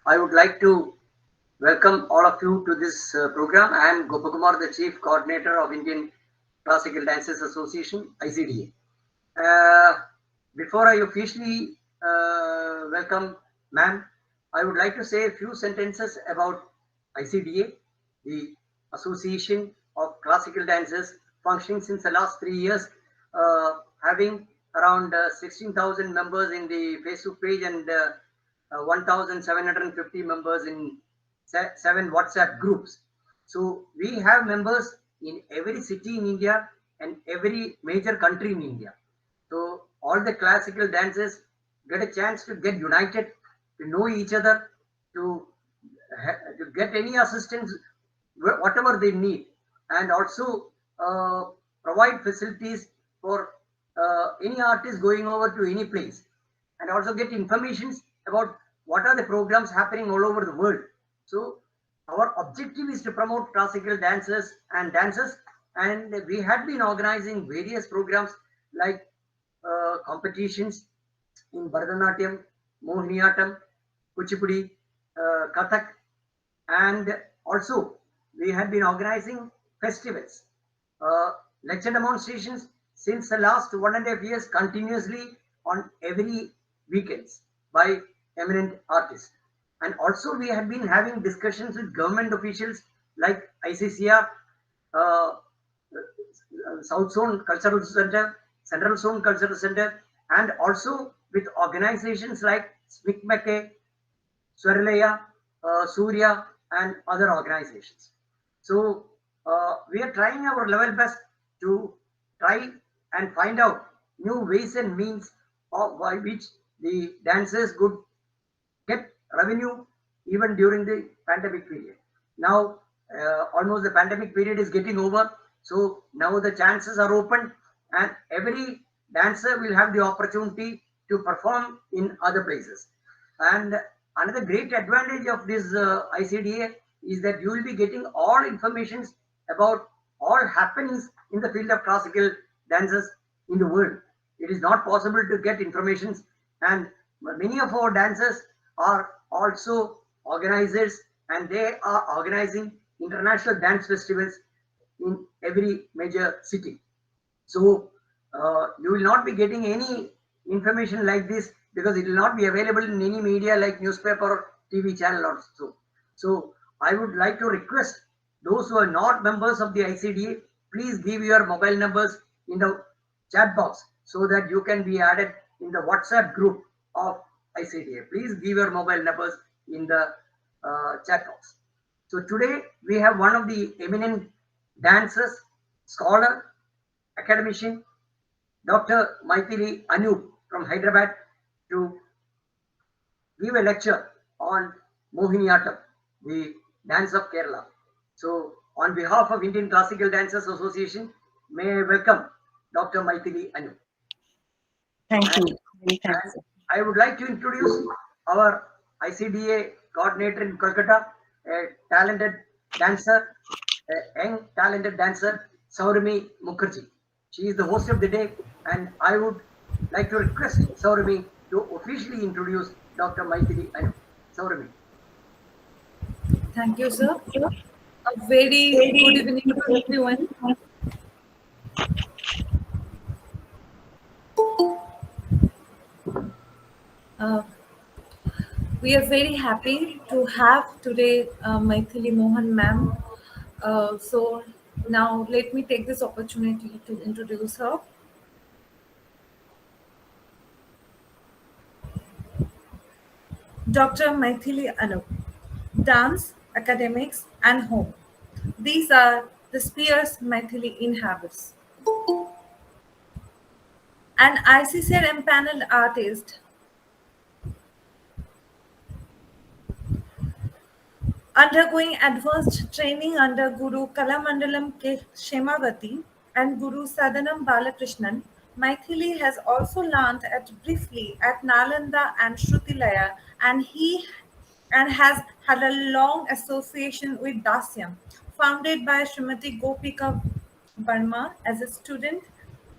I would like to welcome all of you to this program. I am Gopakumar, the Chief Coordinator of Indian Classical Dances Association, ICDA. Before I officially welcome ma'am, I would like to say a few sentences about ICDA, the Association of Classical Dancers, functioning since the last 3 years, having around 16,000 members in the Facebook page and 1,750 members in seven WhatsApp groups. So we have members in every city in India and every major country in India. So all the classical dancers get a chance to get united, to know each other, to, to get any assistance, whatever they need, and also provide facilities for any artist going over to any place, and also get informations about what are the programs happening all over the world. So our objective is to promote classical dancers and dances, and we had been organizing various programs like competitions in Bharatanatyam, Mohiniattyam, Kuchipudi, Kathak, and also we had been organizing festivals, lecture demonstrations since the last 1.5 years continuously on every weekends by eminent artists. And also we had been having discussions with government officials like ICCR, uh, South Zone Cultural Center, Central Zone Cultural Center, and also with organizations like SMICMECE, Swarlaya, Surya, and other organizations. So we are trying our level best to try and find out new ways and means of by which the dancers could get revenue even during the pandemic period. Now, almost the pandemic period is getting over, so now the chances are open, and every dancer will have the opportunity to perform in other places. And another great advantage of this ICDA is that you will be getting all informations about all happenings in the field of classical dances in the world. It is not possible to get informations, and many of our dancers are also organizers, and they are organizing international dance festivals in every major city. So you will not be getting any information like this because it will not be available in any media like newspaper or TV channel or so. So I would like to request those who are not members of the ICDA, please give your mobile numbers in the chat box so that you can be added in the WhatsApp group of ICDA. Please give your mobile numbers in the chat box. So today we have one of the eminent dancers, scholar, academician, Dr. Mythili Anoop from Hyderabad to give a lecture on Mohiniattam, the dance of Kerala. So, on behalf of Indian Classical Dancers Association, may I welcome Dr. Mythili Anoop. Thank And, you. Many and thanks. I would like to introduce our ICDA coordinator in Kolkata, a talented dancer, a young talented dancer, Sourami Mukherjee. She is the host of the day, and I would like to request Sourami to officially introduce Dr. Mythili Anoop. Sourami. Thank you, sir. A very good evening to everyone. Uh, we are very happy to have today Mythili Mohan ma'am. So now let me take this opportunity to introduce her. Dr. Mythili Anoop. Dance, academics, and home. These are the spheres Mythili inhabits. An ICCR empaneled artist, undergoing advanced training under Guru Kalamandalam K. Shemavati and Guru Sadanam Balakrishnan, Mythili has also learnt at briefly at Nalanda and Shrutilaya, and has had a long association with Dasyam, founded by Srimati Gopika Burma as a student,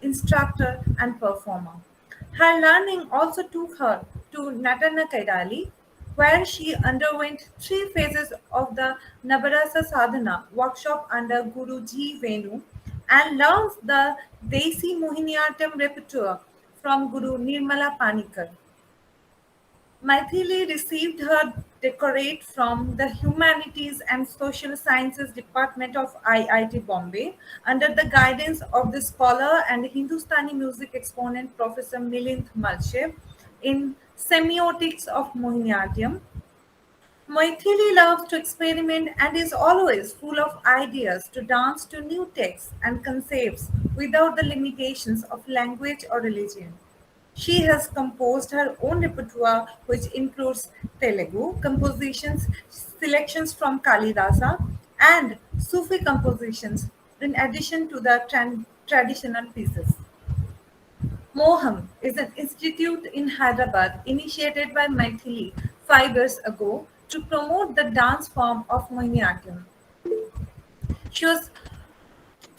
instructor, and performer. Her learning also took her to Natana Kaidali, where she underwent 3 phases of the Nabarasa Sadhana workshop under Guru Ji Venu and learns the Desi Mohiniattam repertoire from Guru Nirmala Panikar. Mythili received her doctorate from the Humanities and Social Sciences Department of I.I.T. Bombay under the guidance of the scholar and Hindustani music exponent Professor Milind Malshev in Semiotics of Mohiniattyam. Mythili loves to experiment and is always full of ideas to dance to new texts and concepts without the limitations of language or religion. She has composed her own repertoire, which includes Telugu compositions, selections from Kalidasa, and Sufi compositions, in addition to the traditional pieces. Moham is an institute in Hyderabad initiated by Mythili 5 years ago to promote the dance form of Mohiniyattam. She was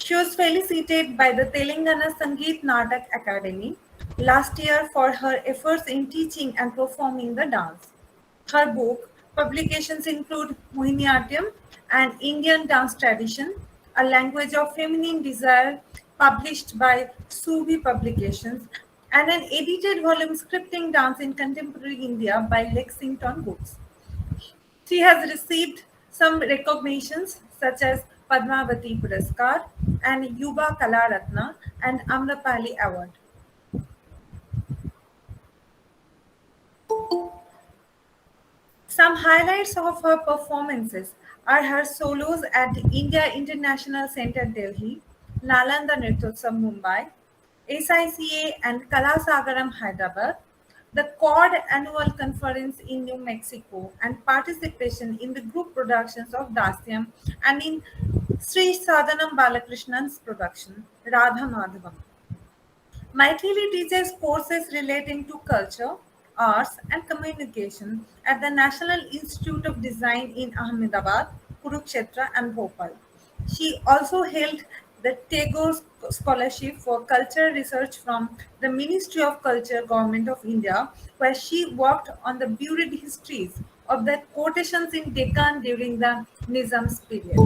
She was felicitated by the Telangana Sangeet Natak Academy last year for her efforts in teaching and performing the dance. Her book publications include Mohiniyattam, an Indian dance tradition, a language of feminine desire, published by Suvi Publications, and an edited volume Scripting Dance in Contemporary India by Lexington Books. She has received some recognitions such as Padmavati Puraskar and Yuba Kalaratna and Amrapali Award. Some highlights of her performances are her solos at India International Centre Delhi, Nalanda Nrityotsav Mumbai, SICA and Kalasagaram Hyderabad, the CORD annual conference in New Mexico, and participation in the group productions of Dasyam and in Sri Sadhanam Balakrishnan's production, Radha Madhavam. Mythili teaches courses relating to culture, arts, and communication at the National Institute of Design in Ahmedabad, Kurukshetra, and Bhopal. She also held the Tagore Scholarship for Culture Research from the Ministry of Culture, Government of India, where she worked on the buried histories of the quotations in Deccan during the Nizam's period.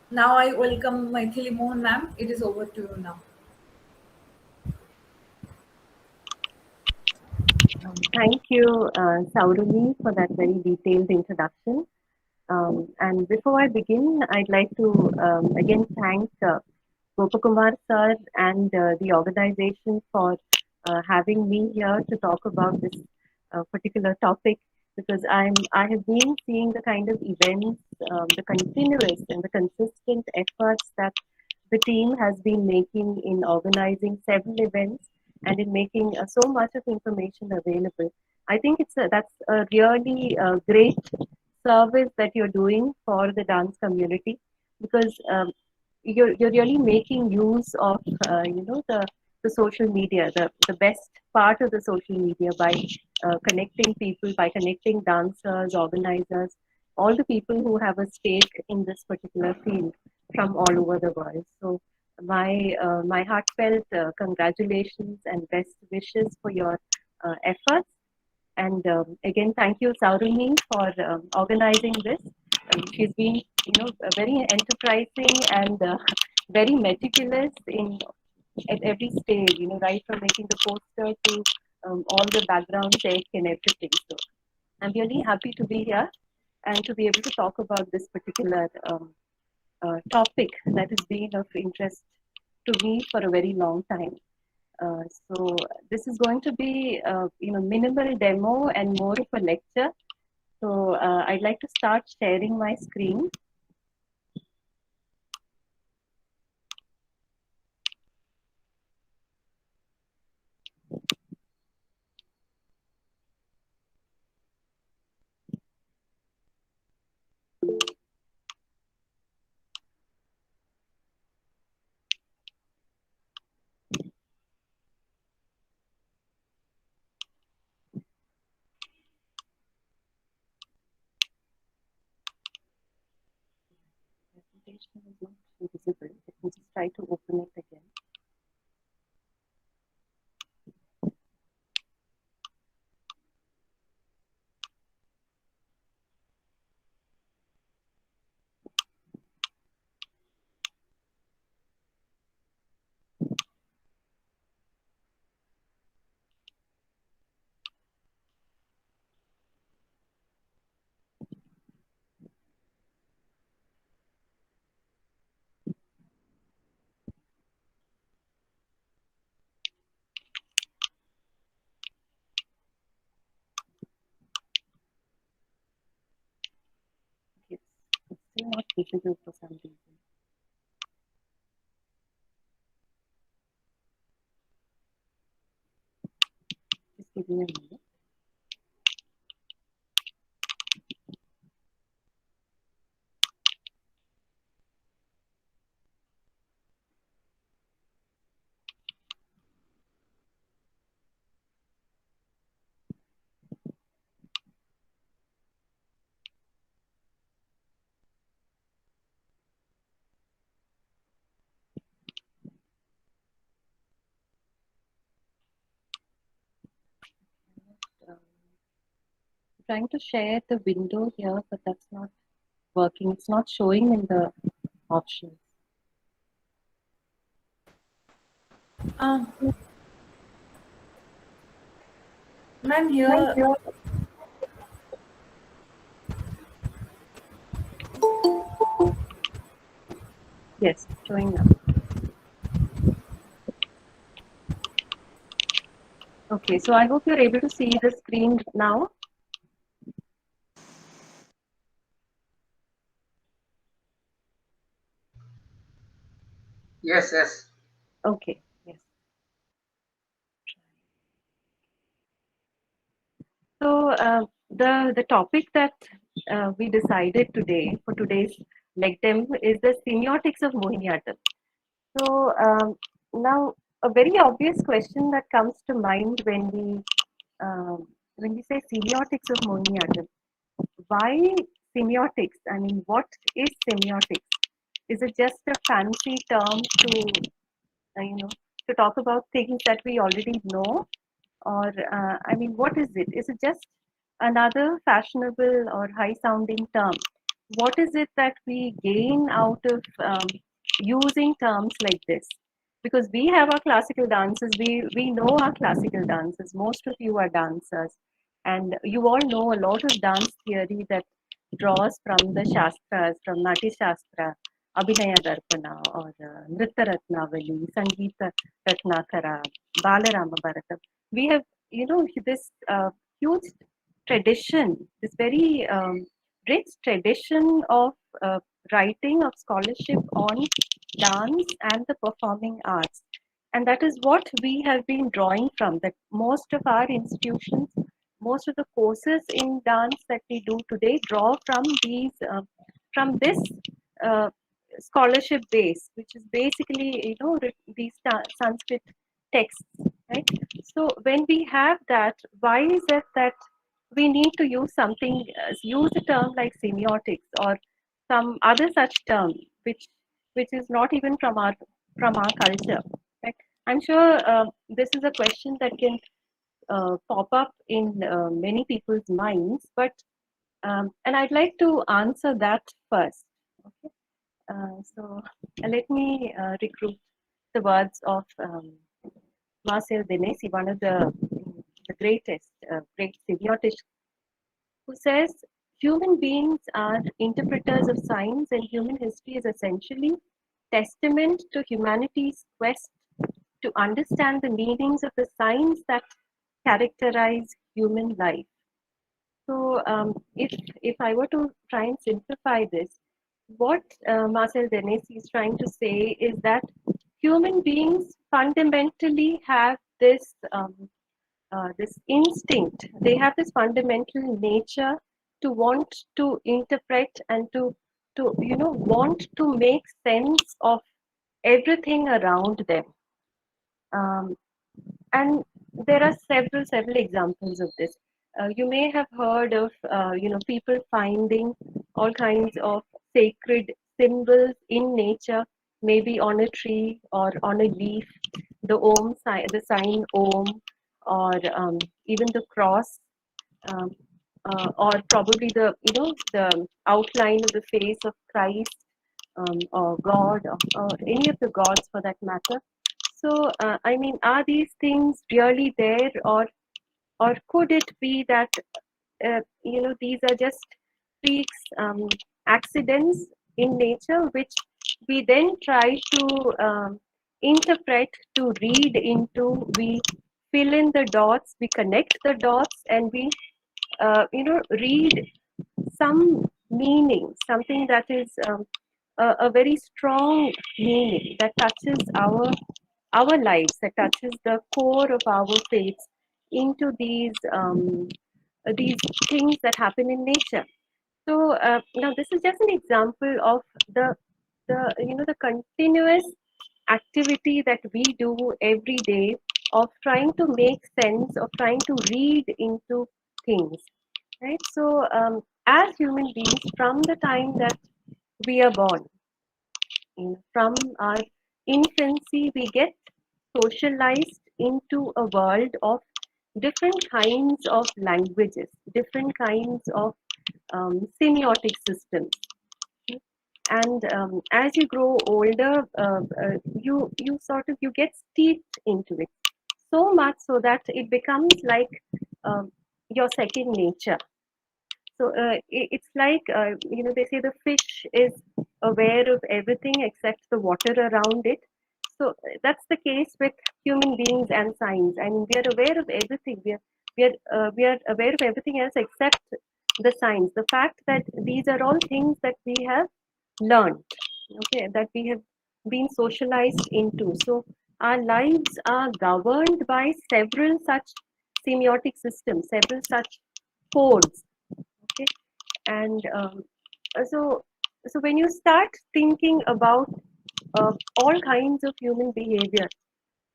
Now I welcome Mythili Mohan ma'am. It is over to you now. Thank you, Sourami, for that very detailed introduction. And before I begin, I'd like to again thank Gopakumar sir and the organization for having me here to talk about this particular topic because I have been seeing the kind of events, the continuous and the consistent efforts that the team has been making in organizing several events and in making so much of information available. I think that's a really great service that you're doing for the dance community because you're really making use of the social media, the best part of the social media by connecting people, by connecting dancers, organizers, all the people who have a stake in this particular field from all over the world. So my heartfelt congratulations and best wishes for your efforts. And again, thank you, Sourami, for organizing this. She's been, very enterprising and very meticulous in at every stage. Right from making the poster to all the background check and everything. So I'm really happy to be here and to be able to talk about this particular topic that has been of interest to me for a very long time. So this is going to be, minimal demo and more of a lecture. So I'd like to start sharing my screen. Presentation is not visible. Let me just try to open it again. difficult for some reason. Just give me a minute. Trying to share the window here, but that's not working. It's not showing in the options. Ma'am, here. Yes, showing now. Okay, so I hope you're able to see the screen now. Yes, yes. Okay, yes. So the topic that we decided today for today's lecture is the semiotics of Mohiniattam. So now a very obvious question that comes to mind when we say semiotics of Mohiniattam, why semiotics? I mean, what is semiotics? Is it just a fancy term to talk about things that we already know, or I mean, what is it? Is it just another fashionable or high-sounding term? What is it that we gain out of using terms like this? Because we have our classical dances, we know our classical dances. Most of you are dancers, and you all know a lot of dance theory that draws from the shastras, from Natya Shastra, Abhinaya Darpana, or Nritta Ratnavali, Sangeeta Ratnakara, Balarama Bharata. We have, this huge tradition, this very rich tradition of writing, of scholarship on dance and the performing arts. And that is what we have been drawing from, that most of our institutions, most of the courses in dance that we do today draw from this uh, scholarship base, which is basically, these Sanskrit texts, right? So when we have that, why is it that we need to use something, use a term like semiotics or some other such term, which is not even from our culture, right? I'm sure this is a question that can pop up in many people's minds, but and I'd like to answer that first. Okay, so let me recruit the words of Marcel Denesi, one of the greatest, great semioticists, who says human beings are interpreters of signs, and human history is essentially testament to humanity's quest to understand the meanings of the signs that characterize human life. So, if I were to try and simplify this, what Marcel Denesi is trying to say is that human beings fundamentally have this instinct. They have this fundamental nature to want to interpret and to want to make sense of everything around them. And there are several examples of this. You may have heard of people finding all kinds of sacred symbols in nature, maybe on a tree or on a leaf, the Om sign, the sign Om, or even the cross, um, or probably the outline of the face of Christ, or God, or any of the gods for that matter. So, I mean, are these things really there, or could it be that these are just freaks, accidents in nature, which we then try to interpret, to read into, we fill in the dots, we connect the dots, and we read some meaning, something that is a very strong meaning that touches our lives, that touches the core of our faiths into these things that happen in nature. So now this is just an example of the continuous activity that we do every day of trying to make sense, of trying to read into things, right? So as human beings, from the time that we are born, from our infancy, we get socialized into a world of different kinds of languages, different kinds of semiotic systems. And as you grow older, you get steeped into it so much so that it becomes like um, your second nature. So it's like they say the fish is aware of everything except the water around it. So that's the case with human beings and science. I mean, we are aware of everything. We are aware of everything else except the science. The fact that these are all things that we have learned, okay, that we have been socialized into. So our lives are governed by several such semiotic systems, several such codes. Okay, and so so when you start thinking about all kinds of human behavior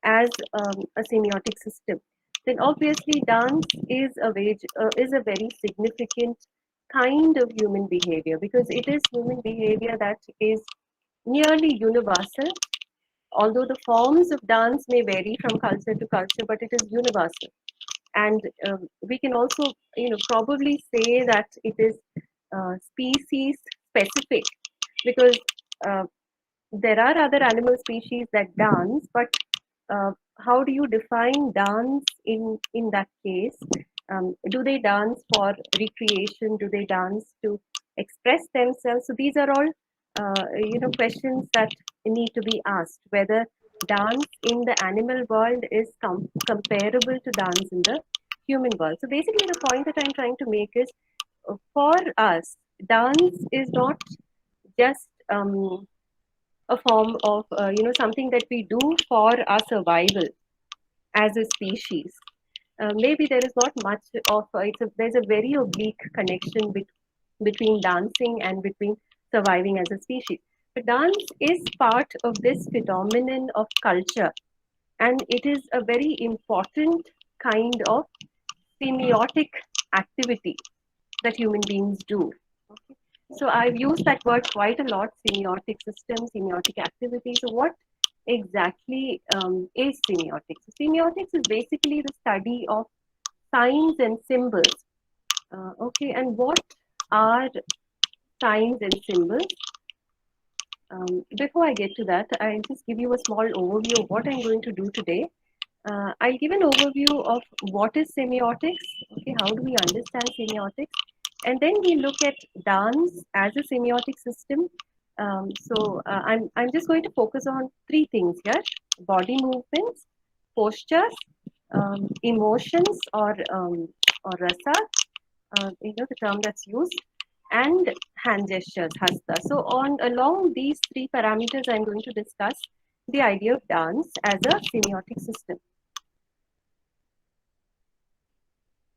as a semiotic system, then obviously dance is a very significant kind of human behavior, because it is human behavior that is nearly universal. Although the forms of dance may vary from culture to culture, but it is universal. And we can also probably say that it is species specific, because uh, there are other animal species that dance, but how do you define dance in that case? Do they dance for recreation? Do they dance to express themselves? So these are all questions that need to be asked, whether dance in the animal world is comparable to dance in the human world. So basically the point that I'm trying to make is, for us, dance is not just a form of something that we do for our survival as a species. Maybe there is not much of there's a very oblique connection between dancing and between surviving as a species. But dance is part of this phenomenon of culture, and it is a very important kind of semiotic activity that human beings do. Okay. So I've used that word quite a lot: semiotic system, semiotic activity. So what exactly is semiotics? So semiotics is basically the study of signs and symbols. Okay, and what are signs and symbols? Before I get to that, I'll just give you a small overview of what I'm going to do today. I'll give an overview of what is semiotics, okay, how do we understand semiotics, and then we look at dance as a semiotic system. I'm just going to focus on three things here: body movements, postures, emotions, or rasa, the term that's used, and hand gestures, hasta. So along these three parameters, I'm going to discuss the idea of dance as a semiotic system.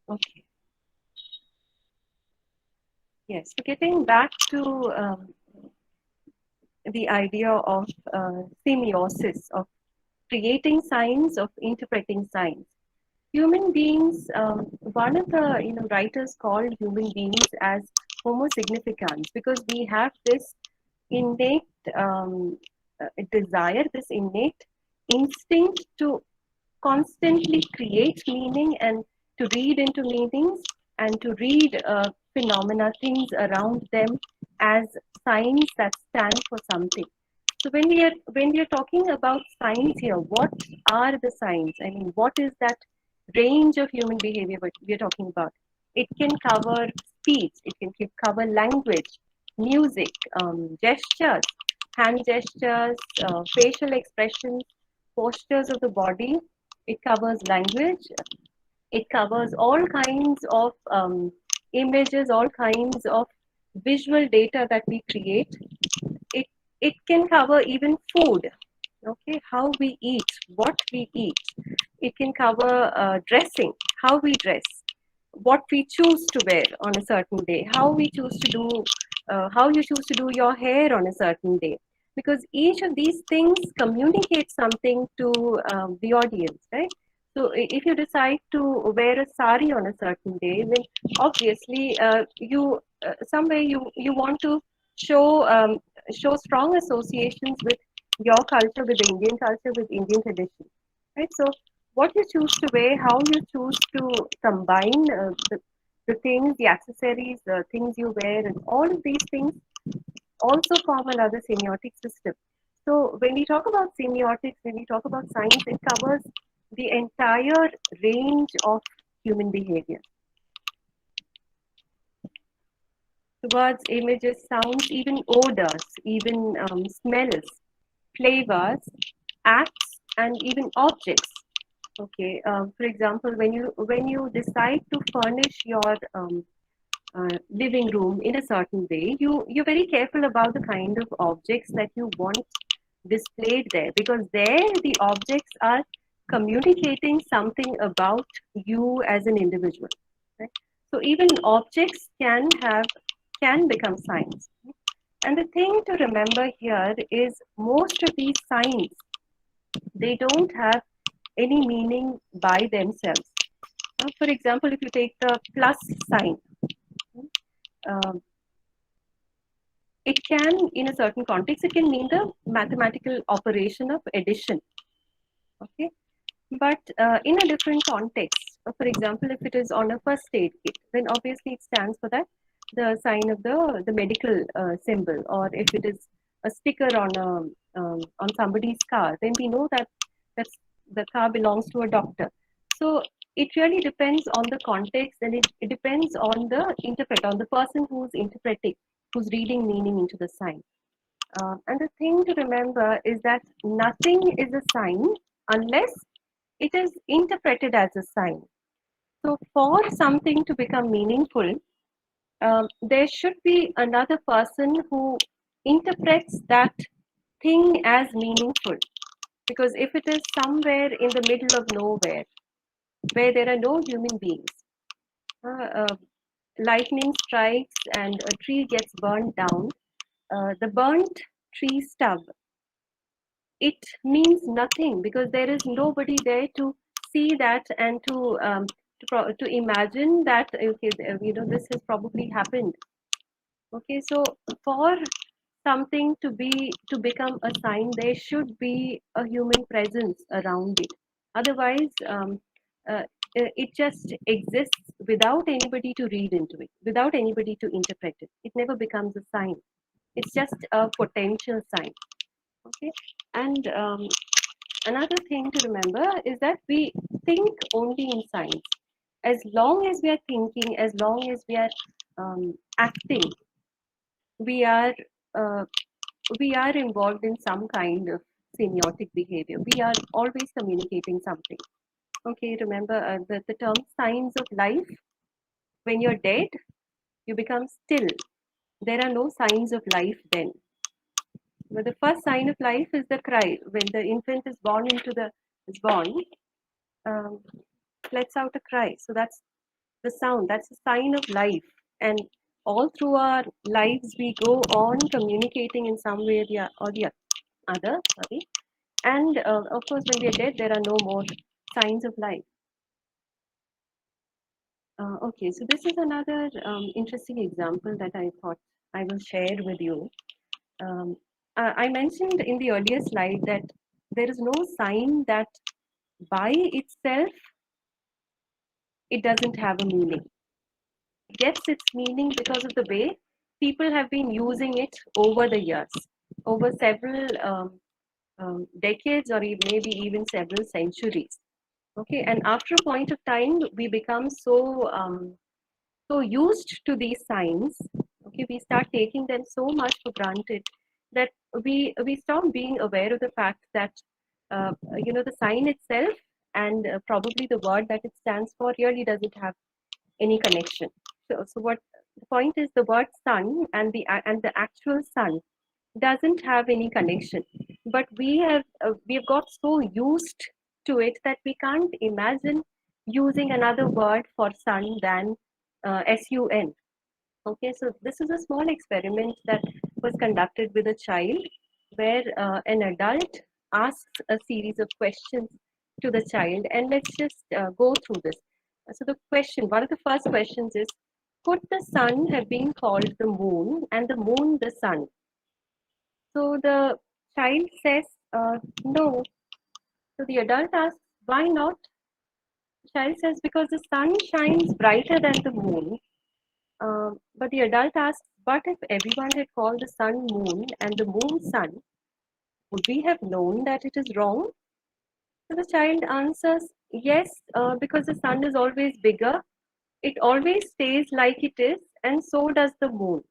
Okay. Yes. So getting back to the idea of semiosis, of creating signs, of interpreting signs. Human beings, one of the writers called human beings as Homo significans, because we have this innate desire, this innate instinct to constantly create meaning and to read into meanings and to read phenomena, things around them, as signs that stand for something. So when we are talking about signs here, what are the signs? I mean, what is that range of human behavior we are talking about? It can cover speech, it can cover language, music, gestures, hand gestures, facial expressions, postures of the body. It covers language. It covers all kinds of images, all kinds of visual data that we create. It, it can cover even food, okay, how we eat, what we eat. It can cover dressing, how we dress, what we choose to wear on a certain day, how we choose to do, how you choose to do your hair on a certain day. Because each of these things communicate something to the audience, right? So if you decide to wear a sari on a certain day, then obviously somewhere you want to show show strong associations with your culture, with the Indian culture, with Indian tradition, right? So what you choose to wear, how you choose to combine the things, the accessories, the things you wear, and all of these things also form another semiotic system. So when we talk about semiotics, when we talk about science, it covers the entire range of human behavior. Words, images, sounds, even odors, even smells, flavors, acts, and even objects. Okay. For example, when you decide to furnish your living room in a certain way, you're very careful about the kind of objects that you want displayed there, because there the objects are communicating something about you as an individual. Right? So even objects can become signs. And the thing to remember here is most of these signs, they don't have any meaning by themselves. For example, if you take the plus sign, um, it can, in a certain context, it can mean the mathematical operation of addition. Okay, but in a different context, for example, if it is on a first aid kit, then obviously it stands for that, the sign of the medical symbol. Or if it is a sticker on somebody's car, then we know that that's the car belongs to a doctor. So it really depends on the context, and it depends on the interpreter, on the person who's interpreting, who's reading meaning into the sign. And the thing to remember is that nothing is a sign unless it is interpreted as a sign. So, for something to become meaningful, there should be another person who interprets that thing as meaningful. Because if it is somewhere in the middle of nowhere, where there are no human beings, lightning strikes and a tree gets burned down, the burnt tree stub, it means nothing because there is nobody there to see that and to imagine that, okay, this has probably happened. Okay, so for something to become a sign, there should be a human presence around it. Otherwise, uh, it just exists without anybody to read into it, without anybody to interpret it. It never becomes a sign. It's just a potential sign. Okay, and another thing to remember is that we think only in signs. As long as we are thinking, as long as we are acting, we are uh, we are involved in some kind of semiotic behavior. We are always communicating something. Okay, remember the term signs of life. When you're dead, you become still. There are no signs of life then. But the first sign of life is the cry. When the infant is born, um, lets out a cry. So that's the sound. That's a sign of life. And all through our lives, we go on communicating in some way or the other. Sorry. And of course, when we are dead, there are no more signs of life. Okay, so this is another interesting example that I thought I will share with you. I mentioned in the earlier slide that there is no sign that by itself it doesn't have a meaning. It gets its meaning because of the way people have been using it over the years, over several decades, or maybe even several centuries. Okay, and after a point of time, we become so used to these signs. Okay, we start taking them so much for granted that we stop being aware of the fact that the sign itself and probably the word that it stands for really doesn't have any connection. So the point is the word sun and the actual sun doesn't have any connection. But we've got so used to it that we can't imagine using another word for sun than sun. Okay, so this is a small experiment that was conducted with a child where an adult asks a series of questions to the child, and let's just go through this. So the question, one of the first questions is, could the sun have been called the moon and the moon the sun? So the child says, no. So the adult asks, why not? The child says, because the sun shines brighter than the moon. But the adult asks, but if everyone had called the sun moon and the moon sun, would we have known that it is wrong? So the child answers, yes, because the sun is always bigger. It always stays like it is, and so does the moon.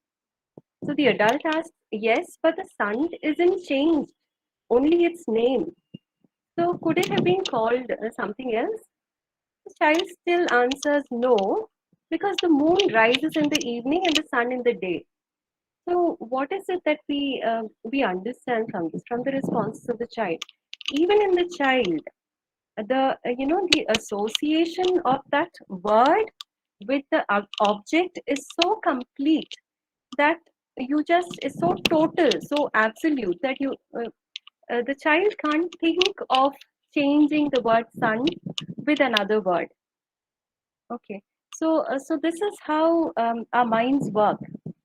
So the adult asks, yes, but the sun isn't changed, only its name. So could it have been called something else? The child still answers no, because the moon rises in the evening and the sun in the day. So what is it that we understand from this, from the responses of the child? Even in the child, the association of that word with the object is so complete that you just is so total, so absolute that the child can't think of changing the word sun with another word. Okay, so this is how our minds work.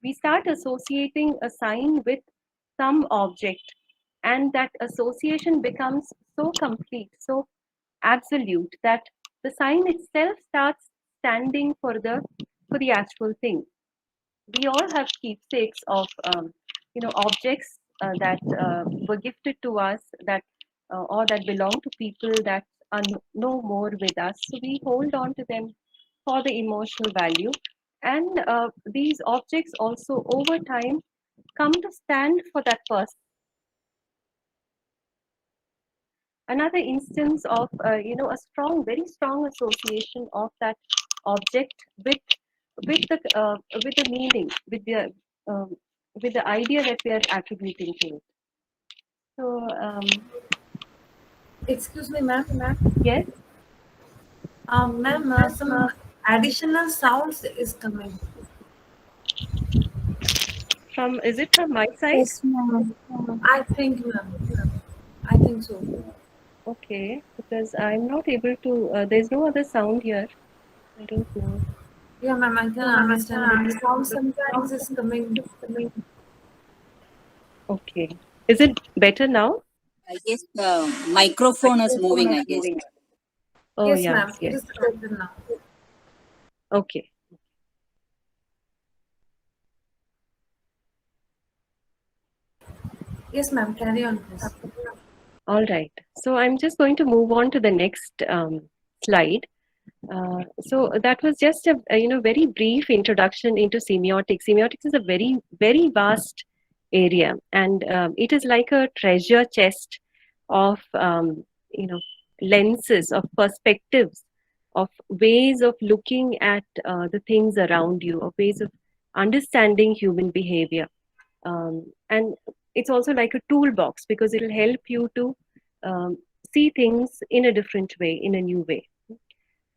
We start associating a sign with some object, and that association becomes so complete, so absolute that the sign itself starts standing for the actual thing. We all have keepsakes of objects that were gifted to us, that or that belong to people that are no more with us. So we hold on to them for the emotional value, and these objects also over time come to stand for that person. Another instance of a strong, very strong association of that object with the meaning, um, with the idea that we are attributing to it. So Excuse me, ma'am. yes, Ma'am, some additional sounds is coming. from is it from my side? Yes, ma'am. I think, ma'am. I think so. Okay, because I'm not able to. There's no other sound here. I don't know. Yeah, ma'am, I can understand, but the sound sometimes is coming. Okay, is it better now? I guess the microphone is moving, I guess. Oh Yes, yes, ma'am, it yes. is better now. Okay. Yes, ma'am, carry on, please. All right. So I'm just going to move on to the next slide. So that was just a very brief introduction into semiotics. Semiotics is a very vast area, and it is like a treasure chest of lenses, of perspectives, of ways of looking at the things around you, of ways of understanding human behavior. And it's also like a toolbox because it'll help you to see things in a different way, in a new way.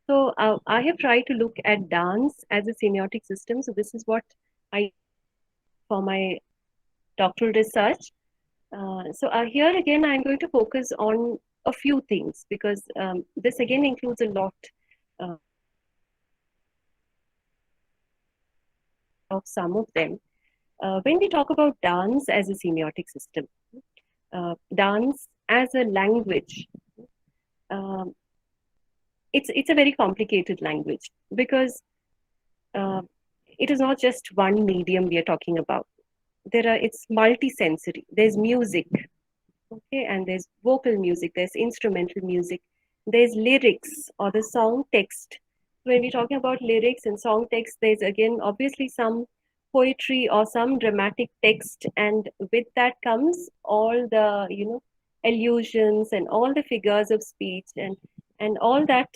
So I have tried to look at dance as a semiotic system. So this is what I for my doctoral research. So here again, I'm going to focus on a few things because this again includes a lot uh, of some of them. When we talk about dance as a semiotic system, dance as a language, um, it's a very complicated language because uh, it is not just one medium we are talking about. It's multi-sensory. There's music, okay, and there's vocal music, there's instrumental music, there's lyrics or the song text. When we're talking about lyrics and song text, there's again obviously some poetry or some dramatic text, and with that comes all the allusions and all the figures of speech and all that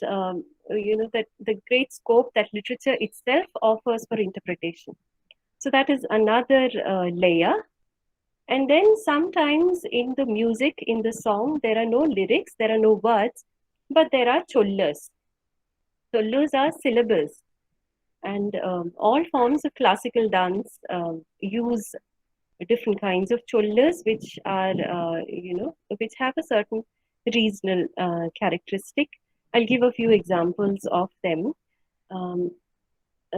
that the great scope that literature itself offers for interpretation. So that is another layer. And then sometimes in the music, in the song, there are no lyrics, there are no words, but there are chollas. Chollas are syllables. And all forms of classical dance use different kinds of chollas, which are, which have a certain regional characteristic. I'll give a few examples of them.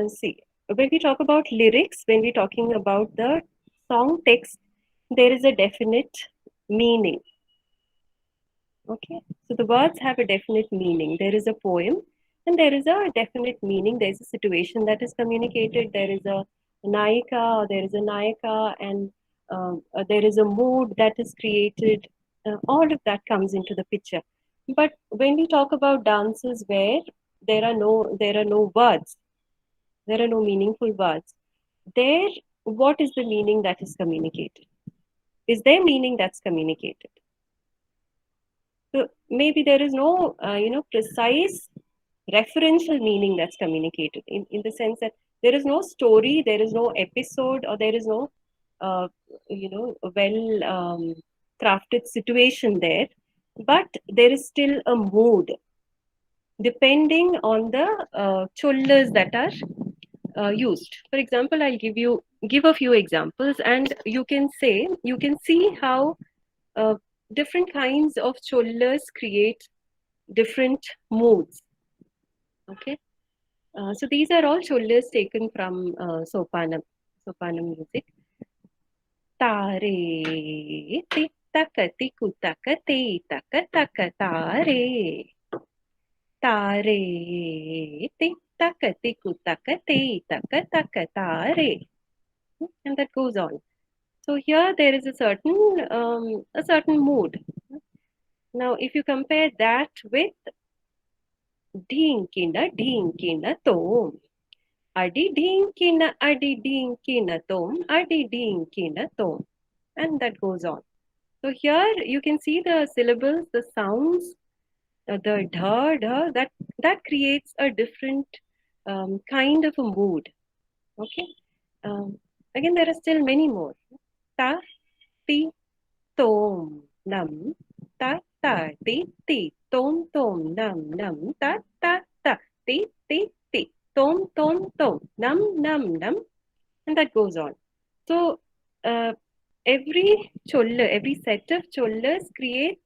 See, when we talk about lyrics, when we're talking about the song text, there is a definite meaning. Okay, so the words have a definite meaning. There is a poem and there is a definite meaning. There's a situation that is communicated. There is a naika or there is a nayaka, and there is a mood that is created. All of that comes into the picture. But when we talk about dances where there are no words, there are no meaningful words, there, what is the meaning that is communicated? Is there meaning that's communicated? So maybe there is no, precise referential meaning that's communicated in the sense that there is no story, there is no episode, or there is no, well crafted situation there, but there is still a mood depending on the chollas that are used. For example, I'll give a few examples, and you can see how different kinds of chollas create different moods. Okay, so these are all chollas taken from sopanam music. Tare titakati kutakate takataka tare. Tare titakati kutakate takataka tare. And that goes on. So here there is a certain mood. Now, if you compare that with dhinkina tom, adi dhinkina tom, adi dhinkina tom, and that goes on. So here you can see the syllables, the sounds, the dha, that creates a different kind of a mood. Okay. Again, there are still many more. Ta, ti, tom, nam, ta, ti, tom, nam, ta, ti, tom, nam, and that goes on. So every set of chollas create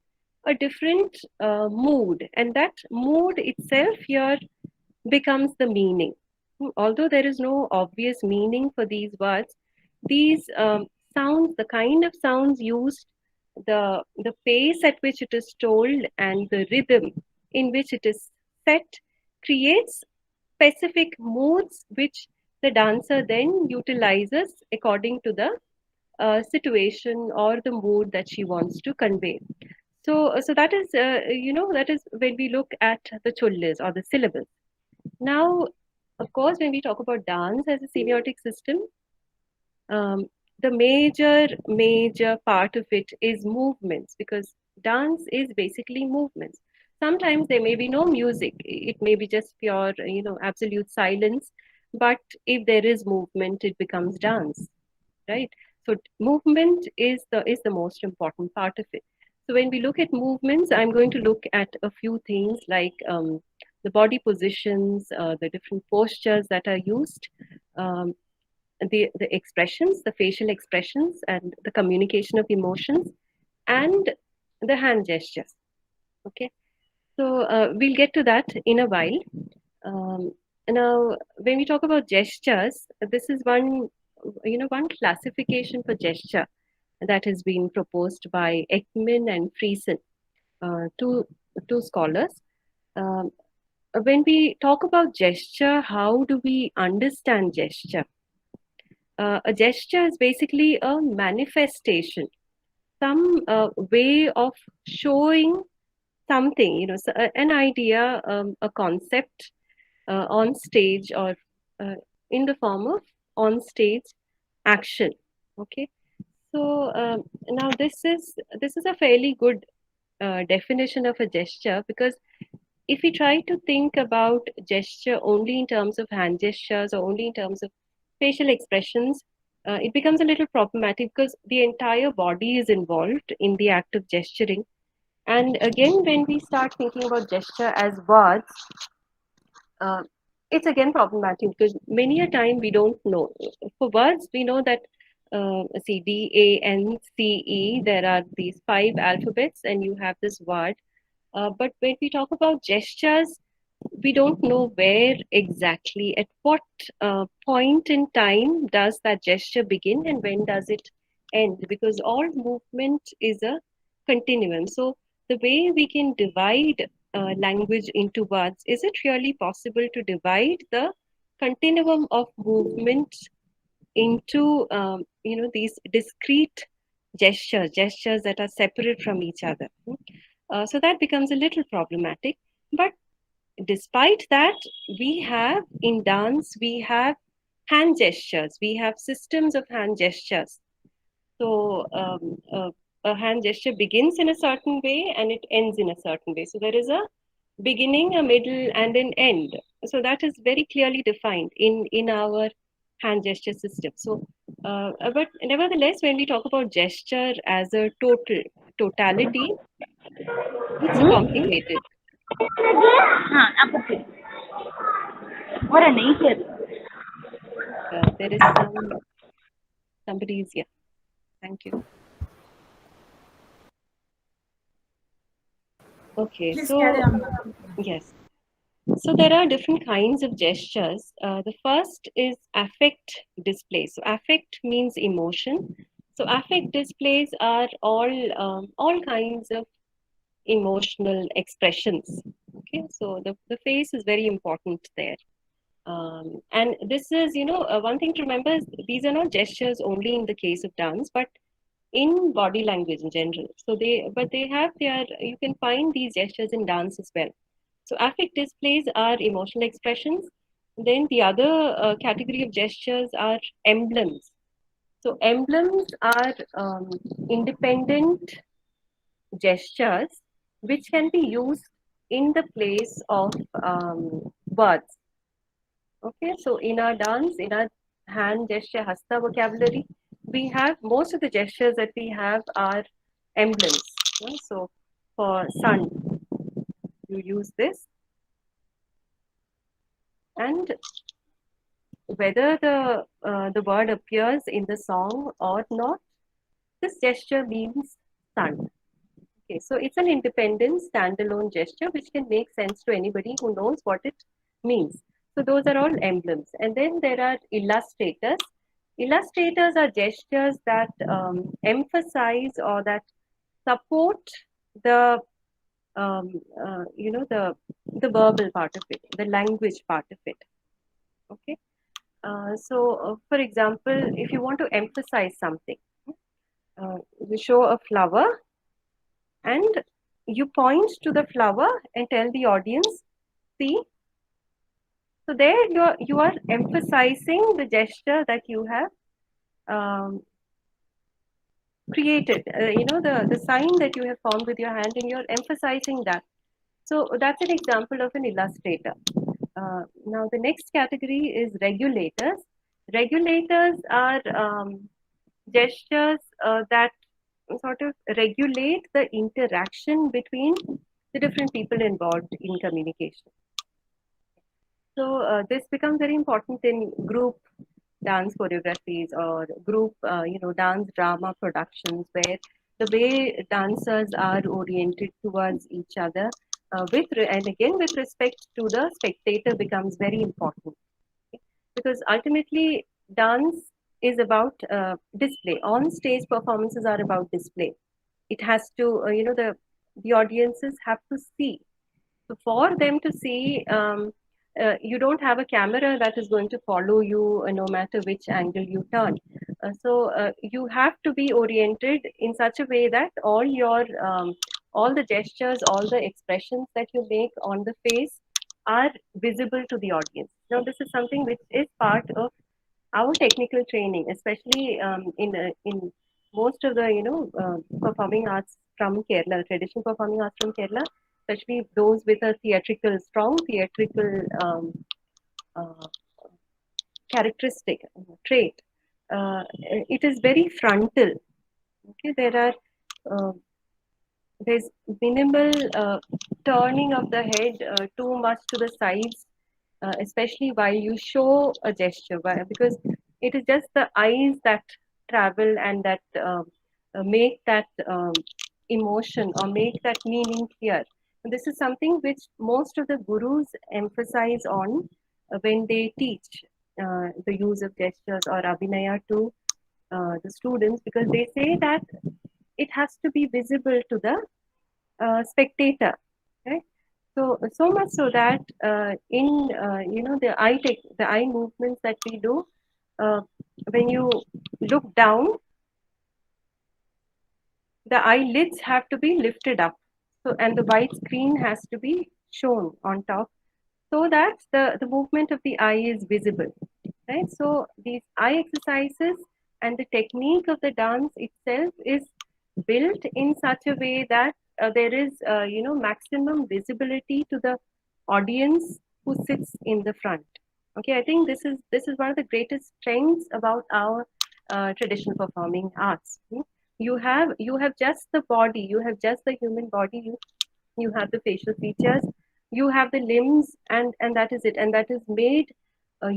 a different mood, and that mood itself here becomes the meaning. Although there is no obvious meaning for these words, these sounds, the kind of sounds used, the pace at which it is told, and the rhythm in which it is set creates specific moods which the dancer then utilizes according to the situation or the mood that she wants to convey. So that is, that is when we look at the chollas or the syllables. Now, of course, when we talk about dance as a semiotic system, the major part of it is movements, because dance is basically movements. Sometimes there may be no music; it may be just pure, absolute silence. But if there is movement, it becomes dance, right? So movement is the most important part of it. So when we look at movements, I'm going to look at a few things like the body positions, the different postures that are used, um, the expressions, the facial expressions, and the communication of emotions, and the hand gestures. Okay, so we'll get to that in a while. Now, when we talk about gestures, this is one classification for gesture that has been proposed by Ekman and Friesen, two scholars. When we talk about gesture, how do we understand gesture? A gesture is basically a manifestation, some way of showing something, an idea, a concept on stage, or in the form of on stage action. Okay, so now this is a fairly good definition of a gesture, because if we try to think about gesture only in terms of hand gestures or only in terms of facial expressions, it becomes a little problematic because the entire body is involved in the act of gesturing. And again, when we start thinking about gesture as words, uh, it's again problematic because many a time we don't know. For words, we know that C, D, A, N, C, E, there are these 5 alphabets and you have this word. But when we talk about gestures, we don't know where exactly, at what point in time does that gesture begin and when does it end, because all movement is a continuum. So the way we can divide language into words, is it really possible to divide the continuum of movement into these discrete gestures that are separate from each other? So that becomes a little problematic. But despite that, we have in dance, we have hand gestures, we have systems of hand gestures. So a hand gesture begins in a certain way and it ends in a certain way. So there is a beginning, a middle, and an end. So that is very clearly defined in our hand gesture system. So, but nevertheless, when we talk about gesture as a totality, it's complicated. There is somebody's, yeah. Thank you. Okay, Please so carry on, ma'am. yes. So there are different kinds of gestures. The first is affect display. So affect means emotion. So affect displays are all kinds of emotional expressions. Okay, so the face is very important there. And this is, one thing to remember is these are not gestures only in the case of dance, but in body language in general. So they have their, you can find these gestures in dance as well. So affect displays are emotional expressions. Then the other category of gestures are emblems. So emblems are independent gestures which can be used in the place of words. Okay, so in our dance, in our hand gesture, hasta vocabulary, we have most of the gestures that we have are emblems. So for sun, you use this, and whether the word appears in the song or not, this gesture means sun. Okay, so it's an independent standalone gesture which can make sense to anybody who knows what it means. So those are all emblems. And then there are illustrators. Illustrators are gestures that emphasize or that support the the verbal part of it, the language part of it. Okay. For example, if you want to emphasize something, you show a flower and you point to the flower and tell the audience, see. So there you are emphasizing the gesture that you have created, the sign that you have formed with your hand, and you're emphasizing that. So that's an example of an illustrator. Now the next category is regulators. Regulators are gestures that sort of regulate the interaction between the different people involved in communication. So this becomes very important in group dance choreographies or group, dance drama productions, where the way dancers are oriented towards each other, and again with respect to the spectator, becomes very important. Okay? Because ultimately dance is about display. On stage performances are about display. It has to, the audiences have to see. So for them to see, you don't have a camera that is going to follow you no matter which angle you turn. So you have to be oriented in such a way that all the gestures, all the expressions that you make on the face are visible to the audience. Now, this is something which is part of our technical training, especially in most of the performing arts from Kerala, traditional performing arts from Kerala. especially those with a strong theatrical uh, characteristic trait, it is very frontal. Okay, uh, there's minimal turning of the head too much to the sides, especially while you show a gesture, because it is just the eyes that travel and that make that emotion or make that meaning clear. And this is something which most of the gurus emphasize on when they teach the use of gestures or abhinaya to the students, because they say that it has to be visible to the spectator. Okay? So much so that in the eye movements that we do, uh, when you look down, the eyelids have to be lifted up. So, and the white screen has to be shown on top, so that the movement of the eye is visible. Right? So these eye exercises and the technique of the dance itself is built in such a way that there is maximum visibility to the audience who sits in the front. Okay, I think this is one of the greatest strengths about our traditional performing arts. You have just the body, you have just the human body, you have the facial features, you have the limbs, and that is it, and that is made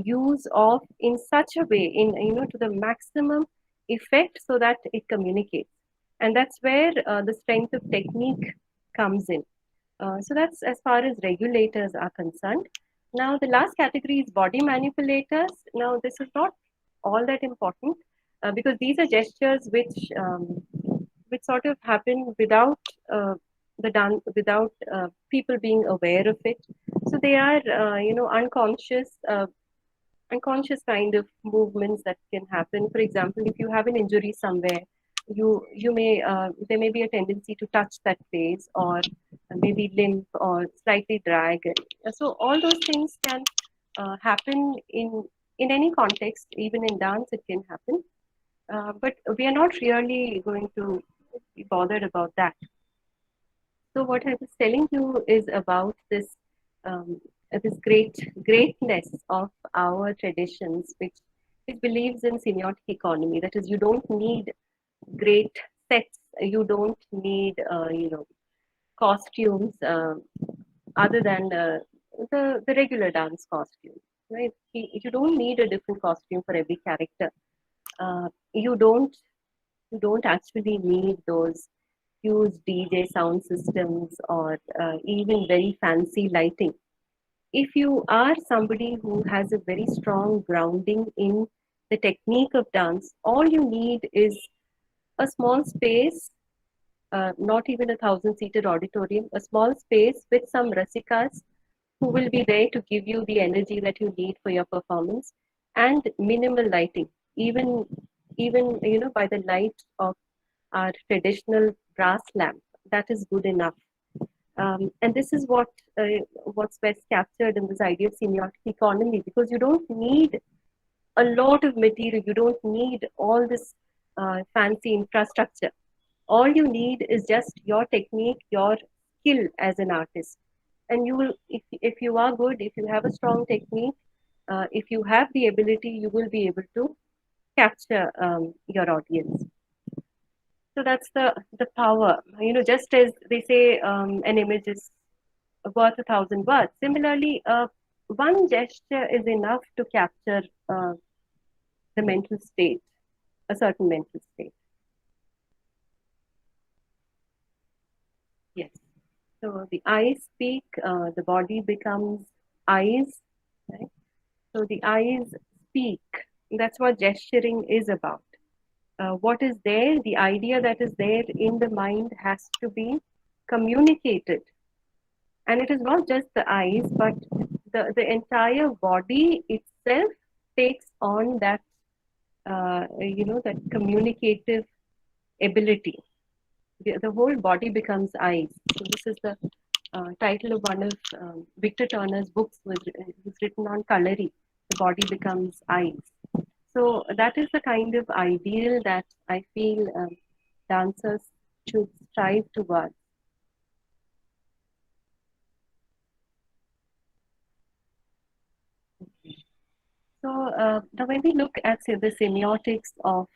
use of in such a way, in to the maximum effect, so that it communicates. And that's where the strength of technique comes in. So that's as far as regulators are concerned. Now the last category is body manipulators. Now this is not all that important, because these are gestures which sort of happen without without people being aware of it. So they are unconscious kind of movements that can happen. For example, if you have an injury somewhere, you may there may be a tendency to touch that place, or maybe limp or slightly drag. So all those things can happen in any context, even in dance it can happen. But we are not really going to be bothered about that. So what I was telling you is about this greatness of our traditions, which believes in semiotic economy. That is, you don't need great sets, you don't need costumes other than the regular dance costume. Right? You don't need a different costume for every character. You don't actually need those huge DJ sound systems or even very fancy lighting. If you are somebody who has a very strong grounding in the technique of dance, all you need is a small space, not even 1,000-seated auditorium, a small space with some rasikas who will be there to give you the energy that you need for your performance, and minimal lighting, even by the light of our traditional brass lamp. That is good enough. And this is what's best captured in this idea of semiotic economy, because you don't need a lot of material, you don't need all this fancy infrastructure. All you need is just your technique, your skill as an artist. And you will, if you are good, if you have a strong technique, if you have the ability, you will be able to capture your audience. So that's the power. Just as they say, an image is worth 1,000 words. Similarly, one gesture is enough to capture the mental state, a certain mental state. Yes. So the eyes speak, the body becomes eyes. Right? So the eyes speak. That's what gesturing is about. What is there, the idea that is there in the mind has to be communicated. And it is not just the eyes, but the entire body itself takes on that, that communicative ability. The whole body becomes eyes. So this is the title of one of Victor Turner's books, was written on coloring. The body becomes eyes. So that is the kind of ideal that I feel dancers should strive towards. So now when we look at, say, the semiotics of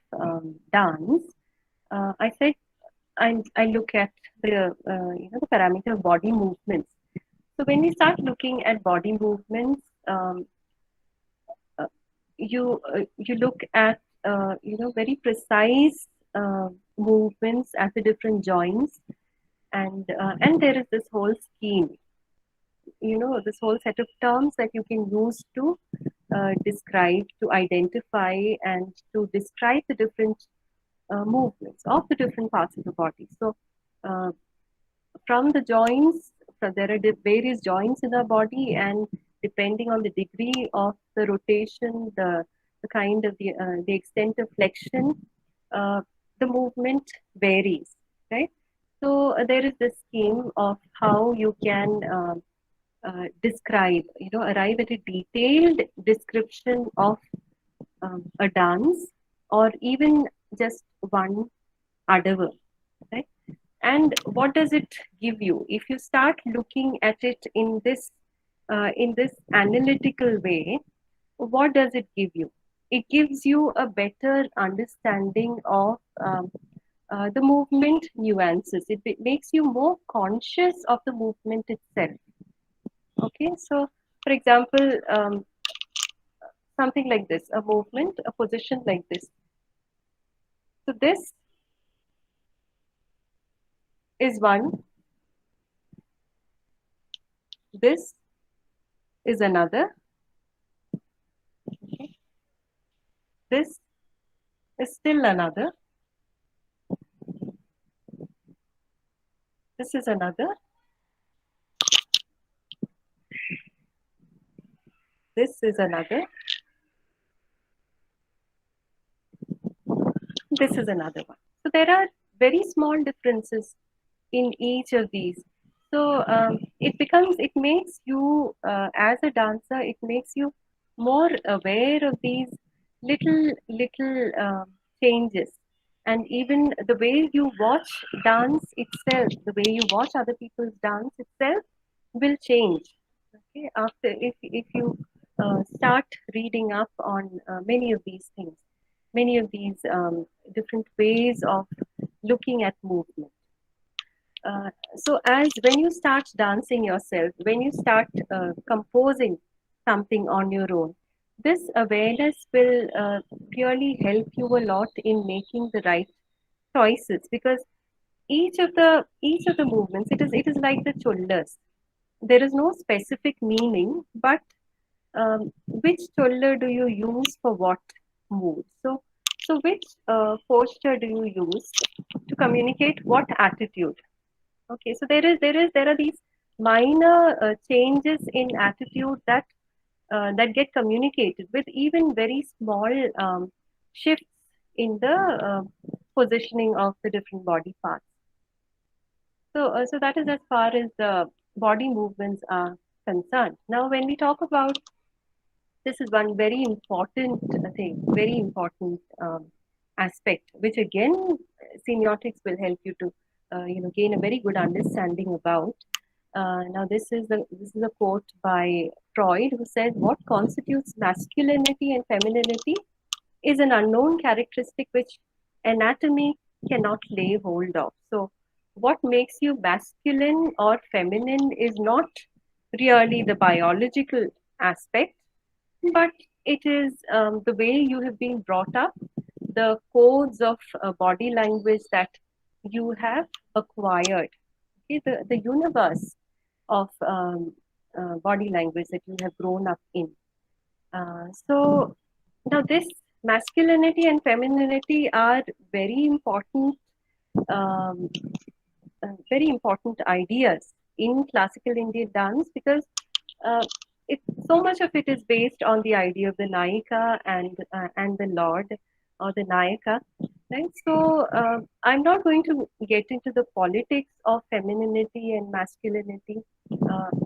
dance, I said I look at the parameter of body movements. So when we start looking at body movements, uh, you look at very precise movements at the different joints, and there is this whole scheme, this whole set of terms that you can use to describe, to identify, and to describe the different movements of the different parts of the body. So uh, from the joints, so there are various joints in our body, and depending on the degree of the rotation, the kind of the extent of flexion, uh, the movement varies, right? So there is this scheme of how you can describe, arrive at a detailed description of a dance, or even just one adavar, right? And what does it give you if you start looking at it in this analytical way? What does it give you? It gives you a better understanding of the movement nuances. It makes you more conscious of the movement itself. Okay, so for example, something like this, a movement, a position like this. So this is one, this is another, okay. This is still another, this is another, this is another, this is another one. So there are very small differences in each of these. So it makes you, as a dancer, it makes you more aware of these little changes. And even the way you watch dance itself, the way you watch other people's dance itself will change. Okay, after if you start reading up on many of these things, many of these different ways of looking at movement. So as when you start dancing yourself, when you start composing something on your own, this awareness will really help you a lot in making the right choices, because each of the movements, it is like the chollas. There is no specific meaning, but which cholla do you use for what mood? So which posture do you use to communicate what attitude? Okay, so there are these minor changes in attitude that get communicated with even very small shifts in the positioning of the different body parts. So that is as far as the body movements are concerned. Now, when we talk about, this is one very important thing, very important aspect, which again semiotics will help you to gain a very good understanding about. Now, this is a quote by Freud, who said, "What constitutes masculinity and femininity is an unknown characteristic which anatomy cannot lay hold of." So, what makes you masculine or feminine is not really the biological aspect, but it is the way you have been brought up, the codes of body language that you have acquired, okay, the universe of body language that you have grown up in. So now this masculinity and femininity are um, very important ideas in classical Indian dance, because uh, so much of it is based on the idea of the Nayika and the Lord, or the Nayaka, right? So I'm not going to get into the politics of femininity and masculinity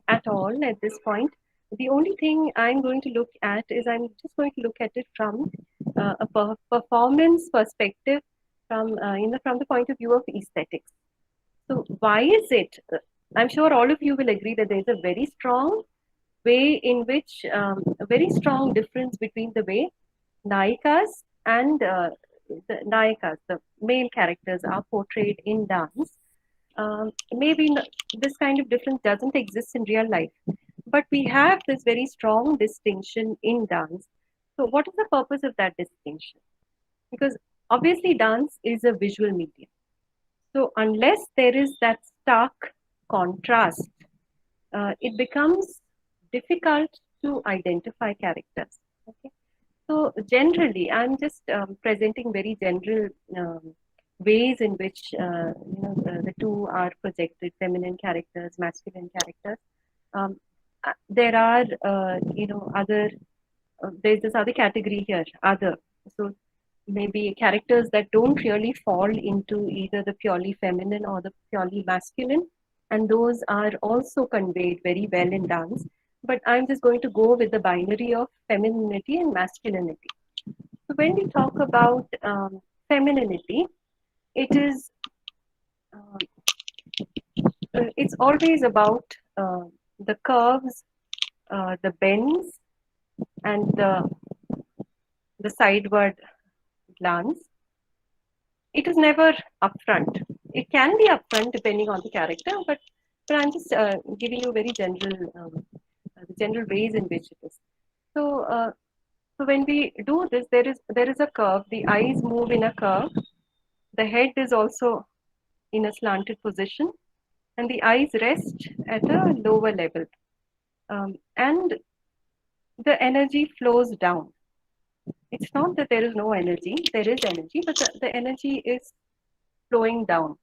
at all at this point. The only thing I'm going to look at is, I'm just going to look at it from a performance perspective, from the point of view of aesthetics. So why is it? I'm sure all of you will agree that there is a very strong way in which a very strong difference between the way Nayikas and the male characters are portrayed in dance. Maybe this kind of difference doesn't exist in real life, but we have this very strong distinction in dance. So, what is the purpose of that distinction? Because obviously, dance is a visual medium. So, unless there is that stark contrast, it becomes difficult to identify characters. Okay? So generally, I'm just presenting very general ways in which the two are projected: feminine characters, masculine characters. There are other. There's this other category here, other. So maybe characters that don't really fall into either the purely feminine or the purely masculine, and those are also conveyed very well in dance. But I'm just going to go with the binary of femininity and masculinity. So when we talk about femininity, it is it's always about the curves, the bends, and the sideward glance. It is never upfront. It can be upfront depending on the character, but I'm just giving you very the general ways in which it is. So, so when we do this, there is a curve. The eyes move in a curve. The head is also in a slanted position, and the eyes rest at a lower level, and the energy flows down. It's not that there is no energy. There is energy, but the energy is flowing down.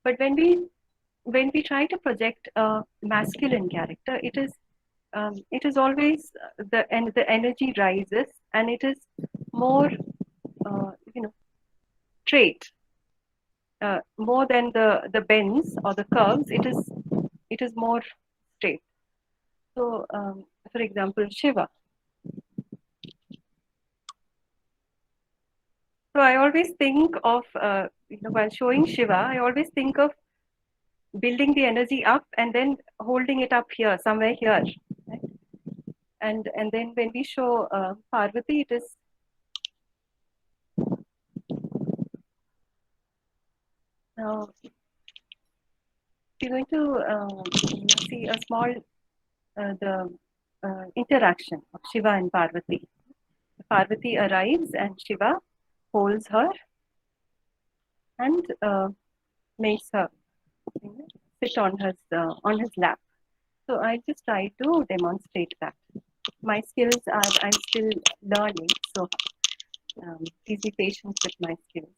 But when we try to project a masculine character, it is always the energy rises, and it is more straight, more than the bends or the curves. It is more straight. So, for example, Shiva. So I always think of while showing Shiva, I always think of building the energy up and then holding it up here, somewhere here, right? And then when we show Parvati, it is now we're going to see a small the interaction of Shiva and Parvati. Parvati arrives and Shiva holds her and makes her sit on his lap. So I just try to demonstrate that. My skills are, I'm still learning, so please be patient with my skills.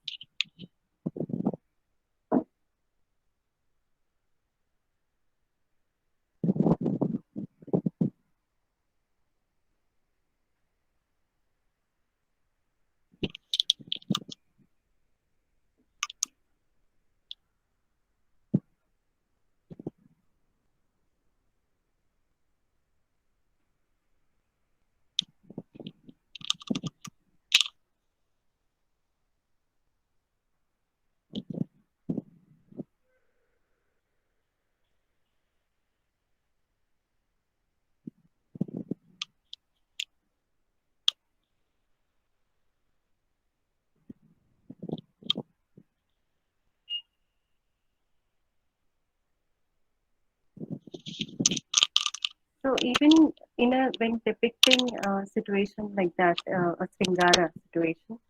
So even when depicting a situation like that, a Sringara situation,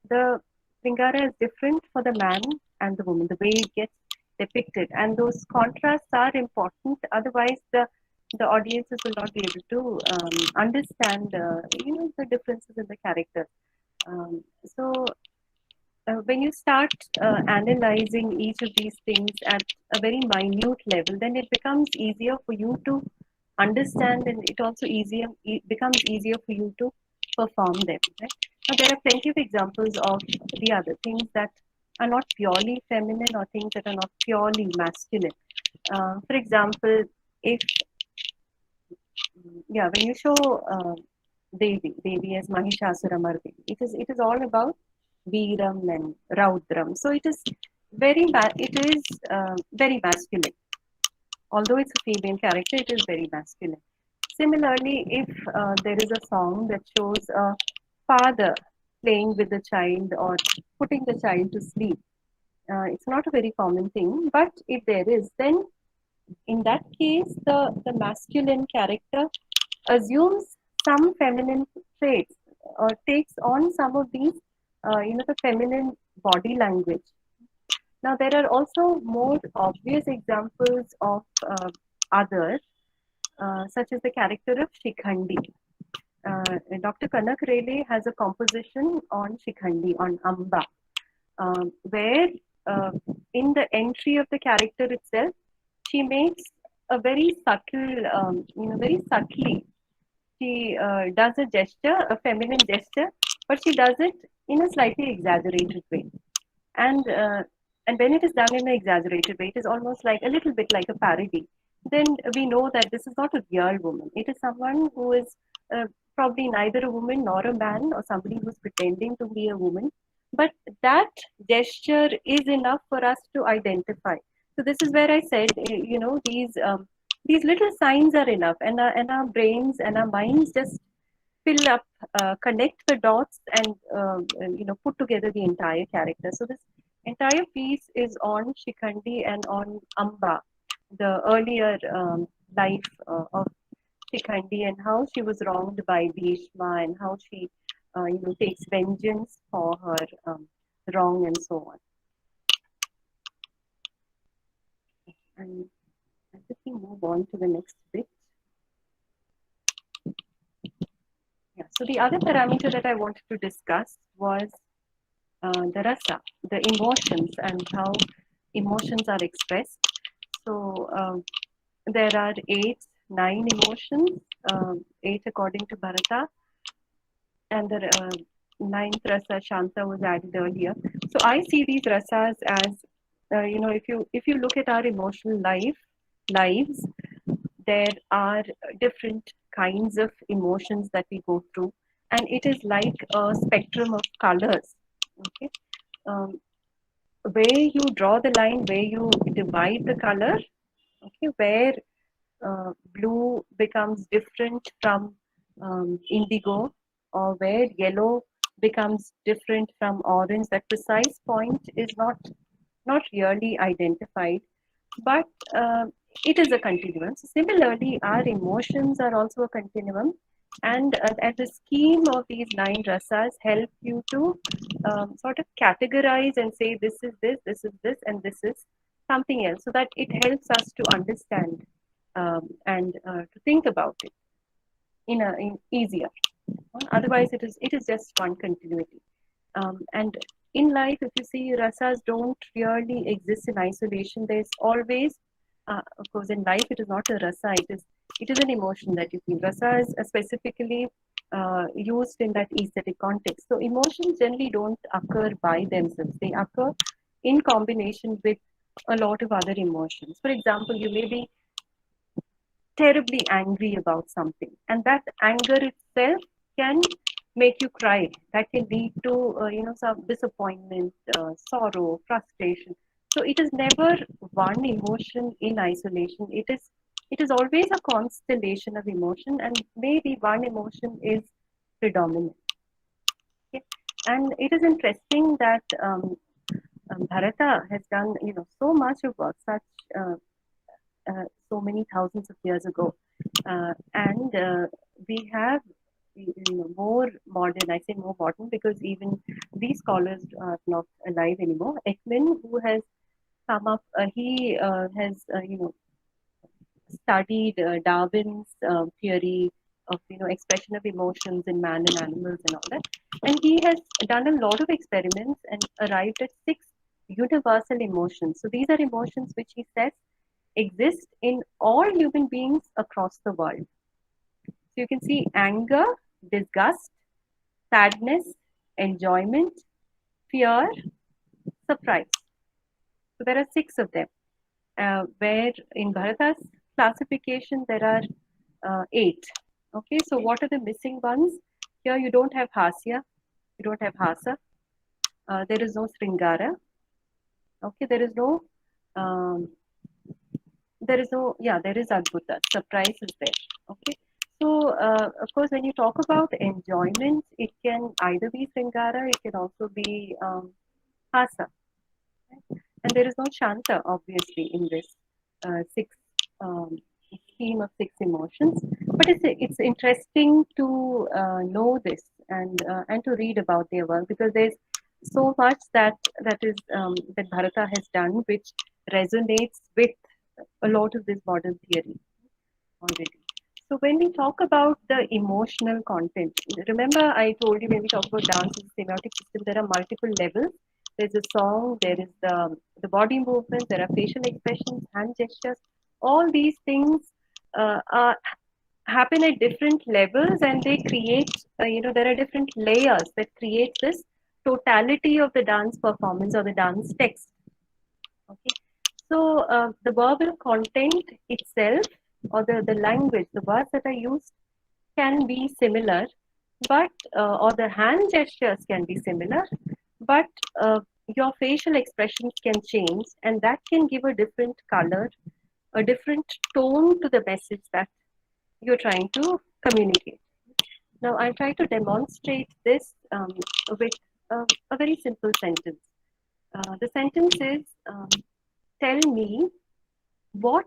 the Sringara is different for the man and the woman, the way it gets depicted. And those contrasts are important. Otherwise, the audiences will not be able to understand, the differences in the characters. So when you start analyzing each of these things at a very minute level, then it becomes easier for you to understand, and it becomes easier for you to perform them. Right? Now, there are plenty of examples of the other things that are not purely feminine or things that are not purely masculine. For example, when you show Devi as Mahishasuramardini, it is all about Veeram and Raudram. So it is very masculine. Although it's a female character, it is very masculine. Similarly, if there is a song that shows a father playing with the child or putting the child to sleep, it's not a very common thing, but if there is, then in that case, the masculine character assumes some feminine traits or takes on some of these, the feminine body language. Now, there are also more obvious examples of others, such as the character of Shikhandi. Dr. Kanak Rele has a composition on Shikhandi, on Amba, where in the entry of the character itself, she makes a very subtle, very subtly, she does a gesture, a feminine gesture, but she does it in a slightly exaggerated way. And and when it is done in an exaggerated way, it is almost like a little bit like a parody. Then we know that this is not a real woman. It is someone who is probably neither a woman nor a man, or somebody who's pretending to be a woman. But that gesture is enough for us to identify. So this is where I said, these little signs are enough, and our brains and our minds just fill up, connect the dots, and put together the entire character. So this entire piece is on Shikhandi and on Amba, the earlier life of Shikhandi, and how she was wronged by Bhishma, and how she takes vengeance for her wrong, and so on. And let me move on to the next bit. Yeah. So the other parameter that I wanted to discuss was the rasa, the emotions, and how emotions are expressed. So there are 9 emotions, 8 according to Bharata, and the 9th rasa Shanta was added earlier. So I see these rasas as, if you look at our emotional lives, there are different kinds of emotions that we go through, and it is like a spectrum of colors. Okay, where you draw the line, where you divide the color, okay, where blue becomes different from indigo, or where yellow becomes different from orange, that precise point is not really identified, but it is a continuum. So similarly, our emotions are also a continuum, and the scheme of these 9 rasas help you to sort of categorize and say this is this, and this is something else, so that it helps us to understand and to think about it in easier. Otherwise, it is just one continuity. And in life, if you see, rasas don't really exist in isolation. There's always, of course, in life, it is not a rasa. It is an emotion that you feel. Rasa is specifically used in that aesthetic context. So emotions generally don't occur by themselves. They occur in combination with a lot of other emotions. For example, you may be terribly angry about something, and that anger itself can make you cry. That can lead to some disappointment, sorrow, frustration. So it is never one emotion in isolation. It is always a constellation of emotion, and maybe one emotion is predominant. Okay? And it is interesting that Bharata has done so much of work, such so many thousands of years ago, and we have more modern. I say more modern because even these scholars are not alive anymore. Ekman, who has come up, he has studied Darwin's theory of expression of emotions in man and animals and all that, and he has done a lot of experiments and arrived at 6 universal emotions. So these are emotions which he says exist in all human beings across the world. So you can see anger, disgust, sadness, enjoyment, fear, surprise. So there are 6 of them, where in Bharata's classification there are 8. Okay, so what are the missing ones? Here you don't have hasya, you don't have hasa, there is no sringara. Okay, there is no there is no, yeah, there is adbhuta. Surprise is there. Okay. So, of course, when you talk about enjoyment, it can either be Sringara, it can also be Hasa. Right? And there is no Shanta, obviously, in this six um, scheme of six emotions. But it's interesting to know this and to read about their work, because there's so much that Bharata has done which resonates with a lot of this modern theory already. So when we talk about the emotional content, remember I told you when we talk about dance in the semiotic system, there are multiple levels. There's a song, there is the body movement, there are facial expressions, hand gestures. All these things happen at different levels, and they create, there are different layers that create this totality of the dance performance or the dance text. Okay. So the verbal content itself, or the language, the words that are used can be similar, but or the hand gestures can be similar, but your facial expressions can change, and that can give a different color, a different tone to the message that you're trying to communicate. Now, I'll try to demonstrate this with a very simple sentence. The sentence is, tell me, what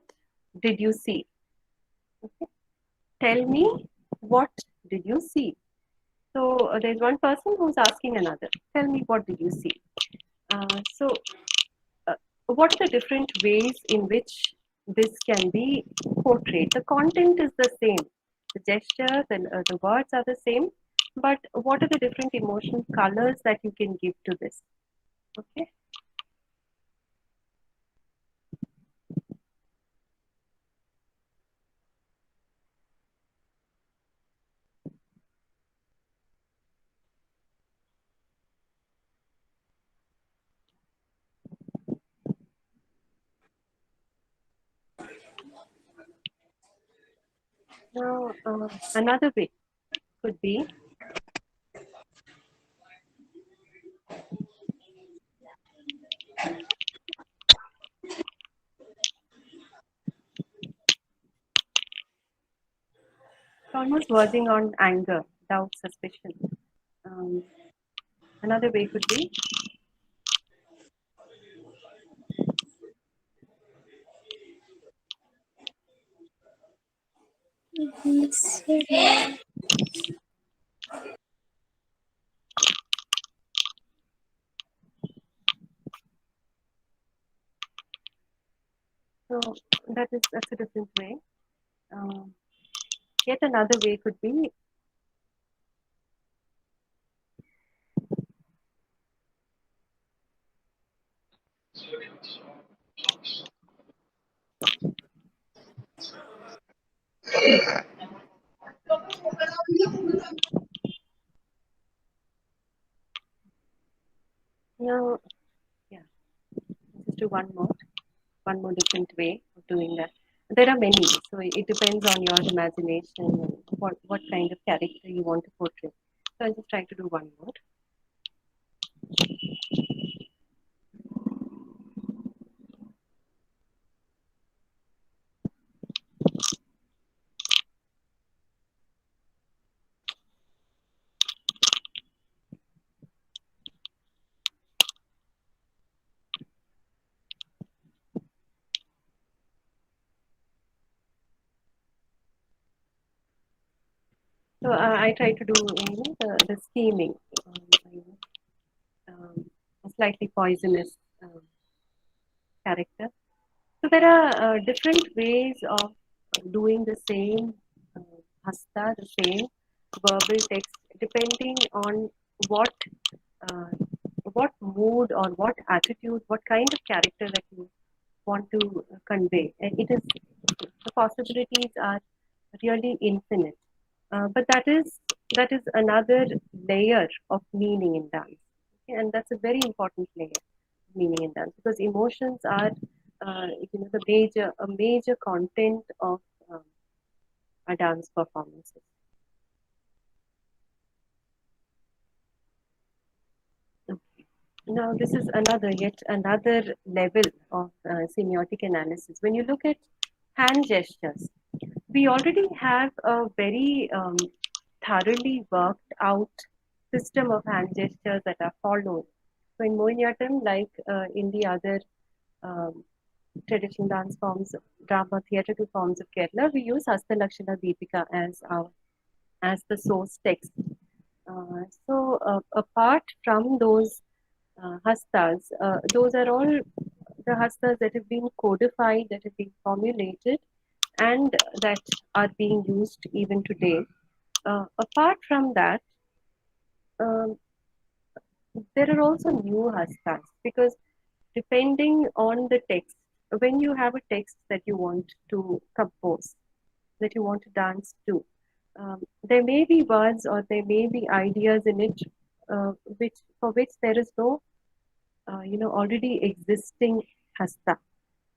did you see? Okay. Tell me, what did you see? So there's one person who's asking another, tell me, what did you see? So what are the different ways in which this can be portrayed? The content is the same. The gestures and the words are the same, but what are the different emotional colors that you can give to this? Okay. Now, another way could be, almost verging on anger, doubt, suspicion. Um, Another way could be, so that's a different way. Yet another way could be, now, yeah, let's do one more different way of doing that. There are many, so it depends on your imagination and what kind of character you want to portray. So I'll just try to do one more. So I try to do the scheming, a slightly poisonous character. So there are different ways of doing the same hasta, the same verbal text, depending on what uh, what mood or what attitude, what kind of character that you want to convey. And it is, the possibilities are really infinite. But that is another layer of meaning in dance, okay? And that's a very important layer of meaning in dance, because emotions are a major content of a dance performances. Okay. Now this is yet another level of semiotic analysis. When you look at hand gestures. We already have a very thoroughly worked out system of hand gestures that are followed. So in Mohiniattam, like in the other um, traditional dance forms, drama, theatrical forms of Kerala, we use Hasta Lakshana Deepika as the source text. Apart from those hastas, those are all the hastas that have been codified, that have been formulated, and that are being used even today. Apart from that, um, there are also new hastas because depending on the text, when you have a text that you want to compose, that you want to dance to, there may be words or there may be ideas in it which for which there is no already existing hasta.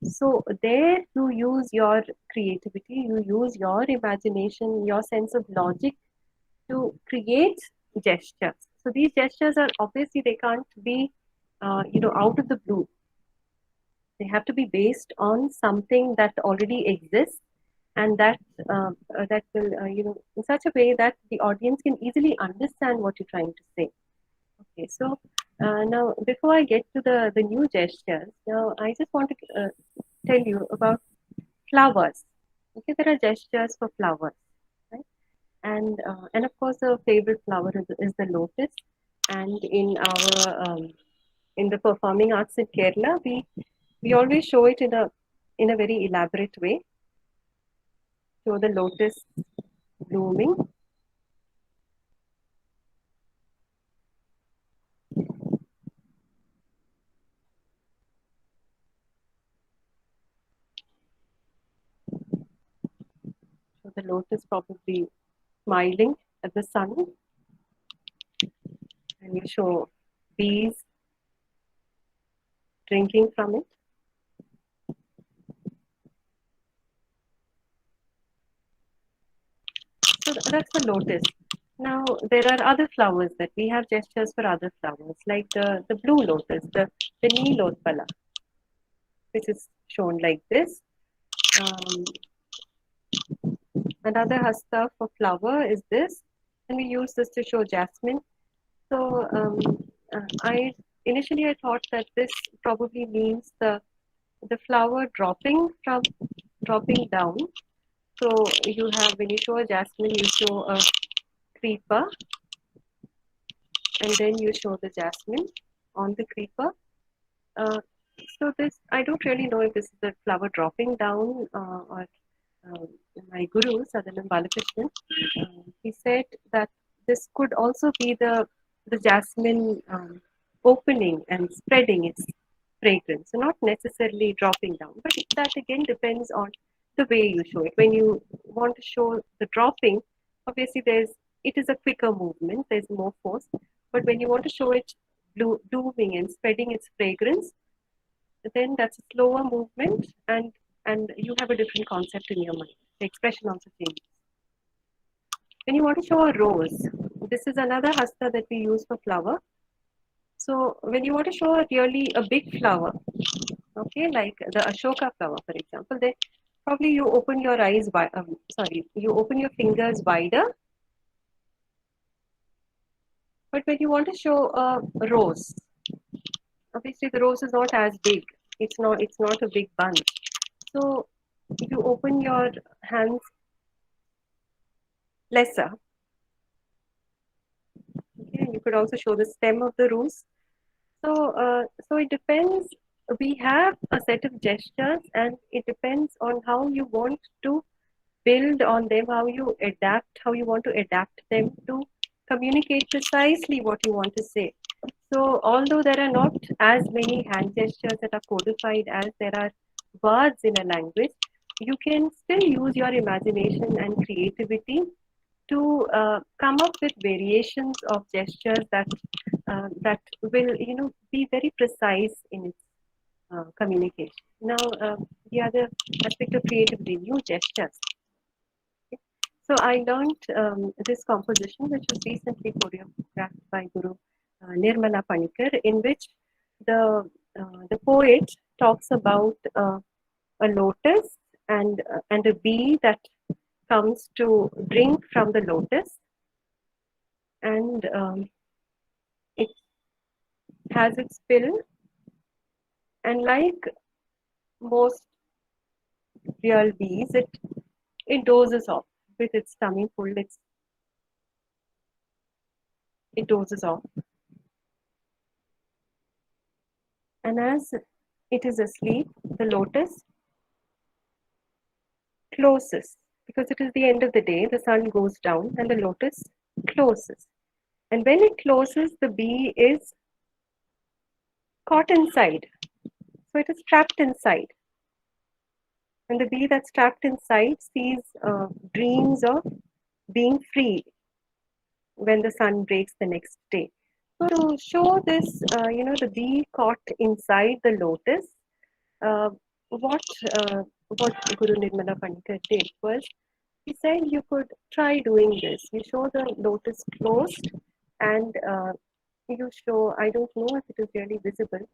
So there you use your creativity, you use your imagination, your sense of logic to create gestures. So these gestures are obviously they can't be out of the blue. They have to be based on something that already exists, and that will in such a way that the audience can easily understand what you're trying to say. Okay, so now before I get to the new gestures, now I just want to tell you about flowers. Okay, there are gestures for flowers, right? And of course the favorite flower is the lotus. And in the performing arts in Kerala, we always show it in a very elaborate way. Show the lotus blooming. So the lotus probably smiling at the sun, and you show bees drinking from it. So that's the lotus. Now there are other flowers that we have gestures for other flowers, like the blue lotus, the Neelotpala, which is shown like this. Another hasta for flower is this, and we use this to show jasmine. So I initially I thought that this probably means the flower dropping down. So you have, when you show a jasmine, you show a creeper, and then you show the jasmine on the creeper. So this, I don't really know if this is the flower dropping down or uh, my guru, Sadanam Balakrishnan, he said that this could also be the jasmine opening and spreading its fragrance. So not necessarily dropping down, but that again depends on the way you show it. When you want to show the dropping, obviously it is a quicker movement, there's more force. But when you want to show it blooming and spreading its fragrance, then that's a slower movement, and you have a different concept in your mind. The expression also changes. When you want to show a rose, this is another hasta that we use for flower. So when you want to show a big flower, okay, like the Ashoka flower, for example, then probably you open your eyes, you open your fingers wider. But when you want to show a rose, obviously the rose is not as big. It's not a big bunch. So you open your hands lesser. Okay, you could also show the stem of the rose. So it depends. We have a set of gestures, and it depends on how you want to build on them, how you want to adapt them to communicate precisely what you want to say. So although there are not as many hand gestures that are codified as there are words in a language, you can still use your imagination and creativity to come up with variations of gestures that will be very precise in its communication. Now the other aspect of creativity, new gestures. So I learned this composition, which was recently choreographed by Guru Nirmala Panikar, in which the poet talks about a lotus and a bee that comes to drink from the lotus, and it has its pill, and like most real bees, it dozes off with its tummy full. It dozes off, and as it is asleep, the lotus closes, because it is the end of the day. The sun goes down, and the lotus closes. And when it closes, the bee is caught inside. So it is trapped inside. And the bee that's trapped inside sees dreams of being free when the sun breaks the next day. So to show this, the bee caught inside the lotus, uh, what what Guru Nirmala Panikar did was, he said you could try doing this. You show the lotus closed, and you show, I don't know if it is really visible,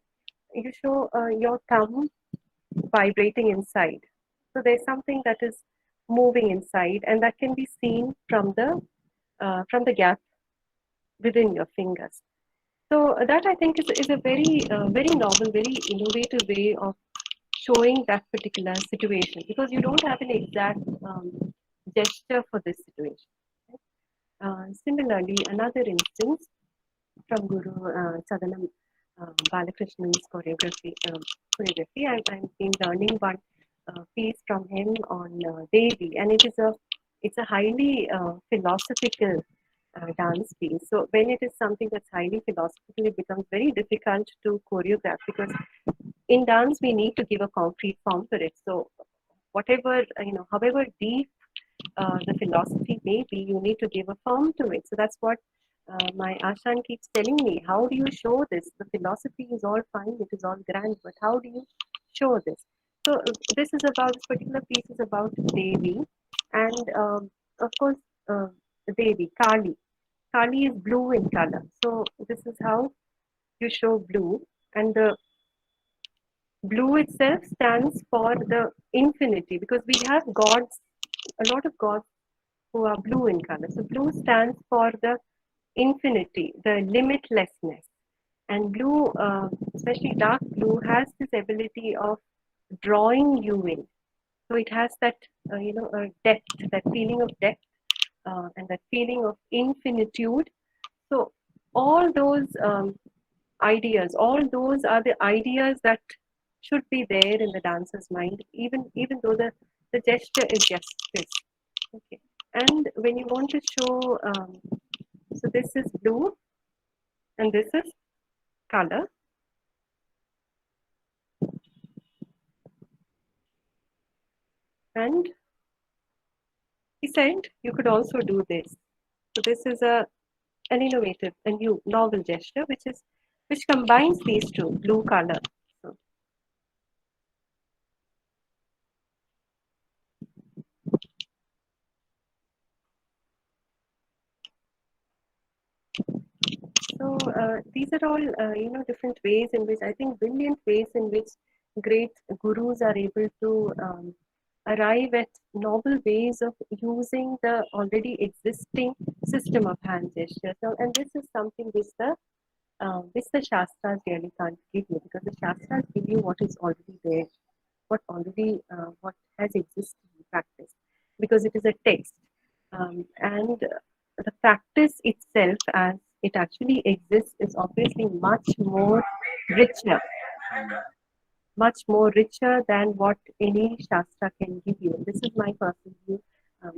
you show your thumb vibrating inside. So there's something that is moving inside, and that can be seen from the gap within your fingers. So that, I think, is a very novel, very innovative way of showing that particular situation, because you don't have an exact gesture for this situation. Similarly, another instance from Guru Sadanam Balakrishnan's choreography. I've been learning one piece from him on Devi, and it's a highly philosophical dance piece. So when it is something that's highly philosophical, it becomes very difficult to choreograph, because in dance we need to give a concrete form for it. So whatever, however deep the philosophy may be, you need to give a form to it. So that's what my Ashan keeps telling me. How do you show this? The philosophy is all fine, it is all grand, but how do you show this? So this particular piece is about Devi, and of course, Devi, Kali. Kali is blue in color. So this is how you show blue, and the blue itself stands for the infinity, because we have gods, a lot of gods who are blue in color. So blue stands for the infinity, the limitlessness. And blue, especially dark blue, has this ability of drawing you in. So it has that, depth, that feeling of depth, and that feeling of infinitude. So all those ideas, all those are the ideas that should be there in the dancer's mind, even though the gesture is just this. Okay. And when you want to show, so this is blue, and this is color. And he said you could also do this. So this is an innovative, a new novel gesture, which combines these two, blue color. So these are all, different ways in which, I think, brilliant ways in which great gurus are able to arrive at novel ways of using the already existing system of hand gestures. Now, and this is something which the Shastras really can't give you, because the Shastras give you what is already there, what has existed in practice, because it is a text. And the practice itself, as it actually exists, is obviously much more richer than what any Shastra can give you. This is my personal view.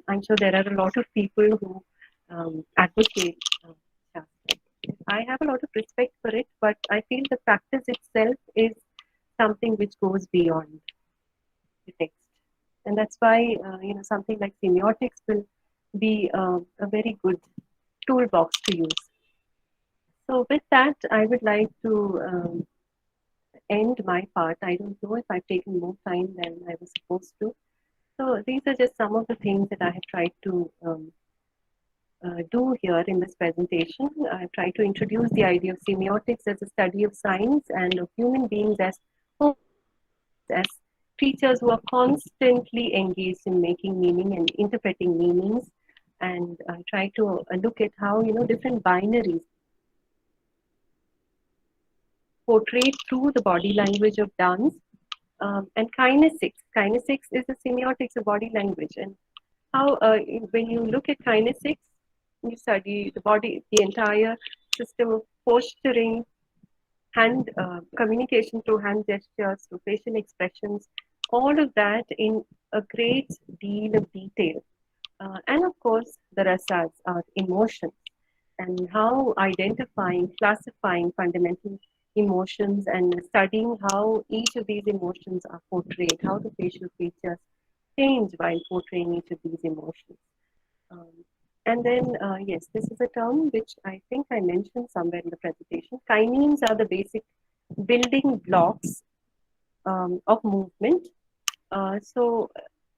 I'm sure there are a lot of people who advocate Shastra. I have a lot of respect for it, but I feel the practice itself is something which goes beyond the text. And that's why, something like semiotics will be a very good toolbox to use. So with that, I would like to end my part. I don't know if I've taken more time than I was supposed to. So these are just some of the things that I have tried to do here in this presentation. I've tried to introduce the idea of semiotics as a study of science and of human beings as creatures who are constantly engaged in making meaning and interpreting meanings, and try to look at how different binaries portrayed through the body language of dance, and kinesics. Kinesics is the semiotics of body language, and how when you look at kinesics, you study the body, the entire system of posturing, hand communication through hand gestures, through facial expressions, all of that in a great deal of detail. And of course, the rasas are emotions, and how identifying, classifying fundamental emotions and studying how each of these emotions are portrayed, how the facial features change while portraying each of these emotions. Um, and then, yes, this is a term which I think I mentioned somewhere in the presentation. Kinemes are the basic building blocks of movement. So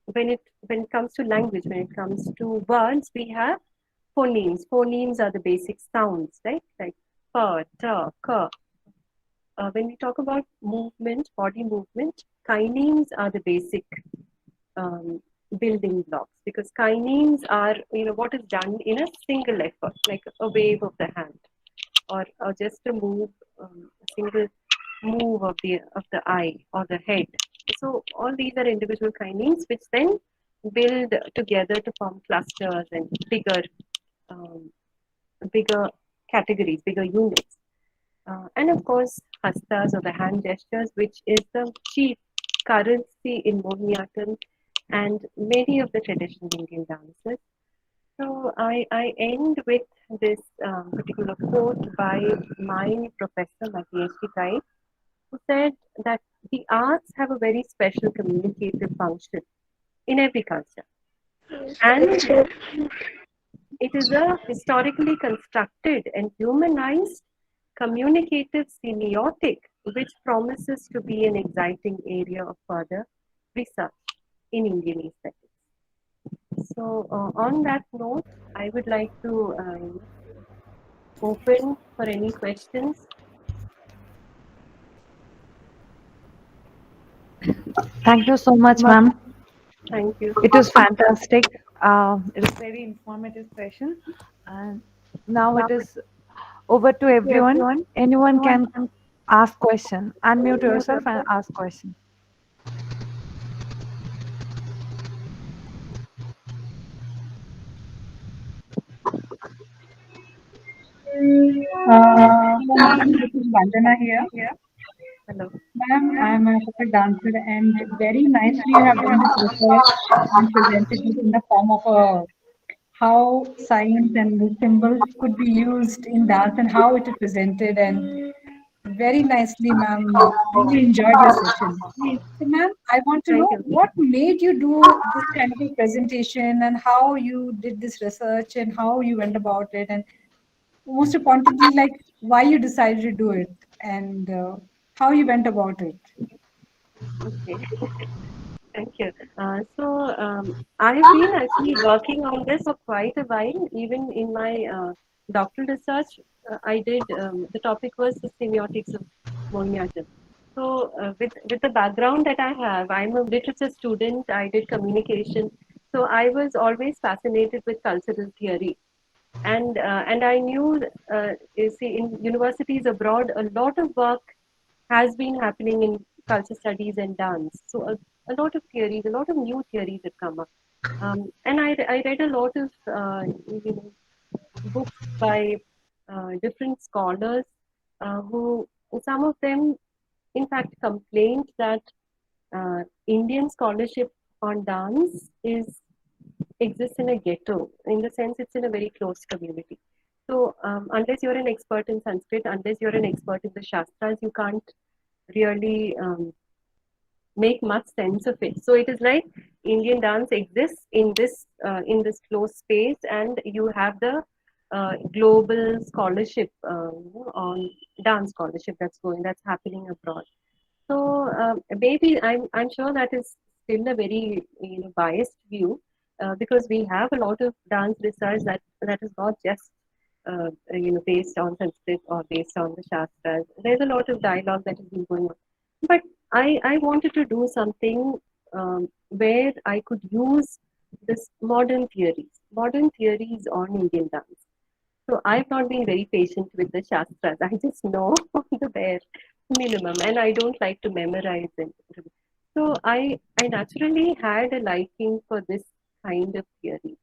when it comes to language, when it comes to words, we have phonemes. Phonemes are the basic sounds, right? Like pa, ta, ka. When we talk about movement, body movement, kinemes are the basic um, building blocks, because kinemes are what is done in a single effort, like a wave of the hand, or just a move, a single move of the eye or the head. So all these are individual kinemes which then build together to form clusters and um, bigger categories, bigger units. And of course, hastas, or the hand gestures, which is the chief currency in Mohiniattam and many of the traditional Indian dances. So I end with this particular quote by my professor, my PhD guide, who said that the arts have a very special communicative function in every culture. And it is a historically constructed and humanized communicative semiotic which promises to be an exciting area of further research in Indian aesthetics. So, on that note, I would like to open for any questions. Thank you so much, ma'am. Thank you. It was fantastic. It was very informative session. And now it is over to everyone. Anyone can ask question. Unmute yourself and ask question. Hello, ma'am. This is Vandana here. Hello. Ma'am, I'm a perfect dancer, and very nicely you have done this research and presented it in the form of a how signs and the symbols could be used in dance and how it is presented, and very nicely, ma'am. Really enjoyed your session. So, ma'am, I want to Thank know you. what made you do this kind of a presentation and how you did this research and how you went about it, and most importantly, like why you decided to do it and how you went about it. Okay. Thank you. I have been actually working on this for quite a while. Even in my doctoral research, I did, the topic was the semiotics of Mohiniattam. So, with the background that I have, I'm a literature student, I did communication. So, I was always fascinated with cultural theory. And I knew, you see, in universities abroad, a lot of work has been happening in culture studies and dance. So a lot of theories, a lot of new theories have come up. And I read a lot of books by different scholars who, some of them, in fact, complained that Indian scholarship on dance exists in a ghetto, in the sense it's in a very closed community. So unless you're an expert in Sanskrit, unless you're an expert in the Shastras, you can't really make much sense of it. So it is like Indian dance exists in this closed space, and you have the global scholarship on dance scholarship that's happening abroad. So maybe I'm sure that is still a very biased view, because we have a lot of dance research that is not just based on Sanskrit or based on the Shastras. There's a lot of dialogue that has been going on. But I wanted to do something where I could use this modern theories on Indian dance. So I've not been very patient with the Shastras. I just know the bare minimum and I don't like to memorize it. So I naturally had a liking for this kind of theory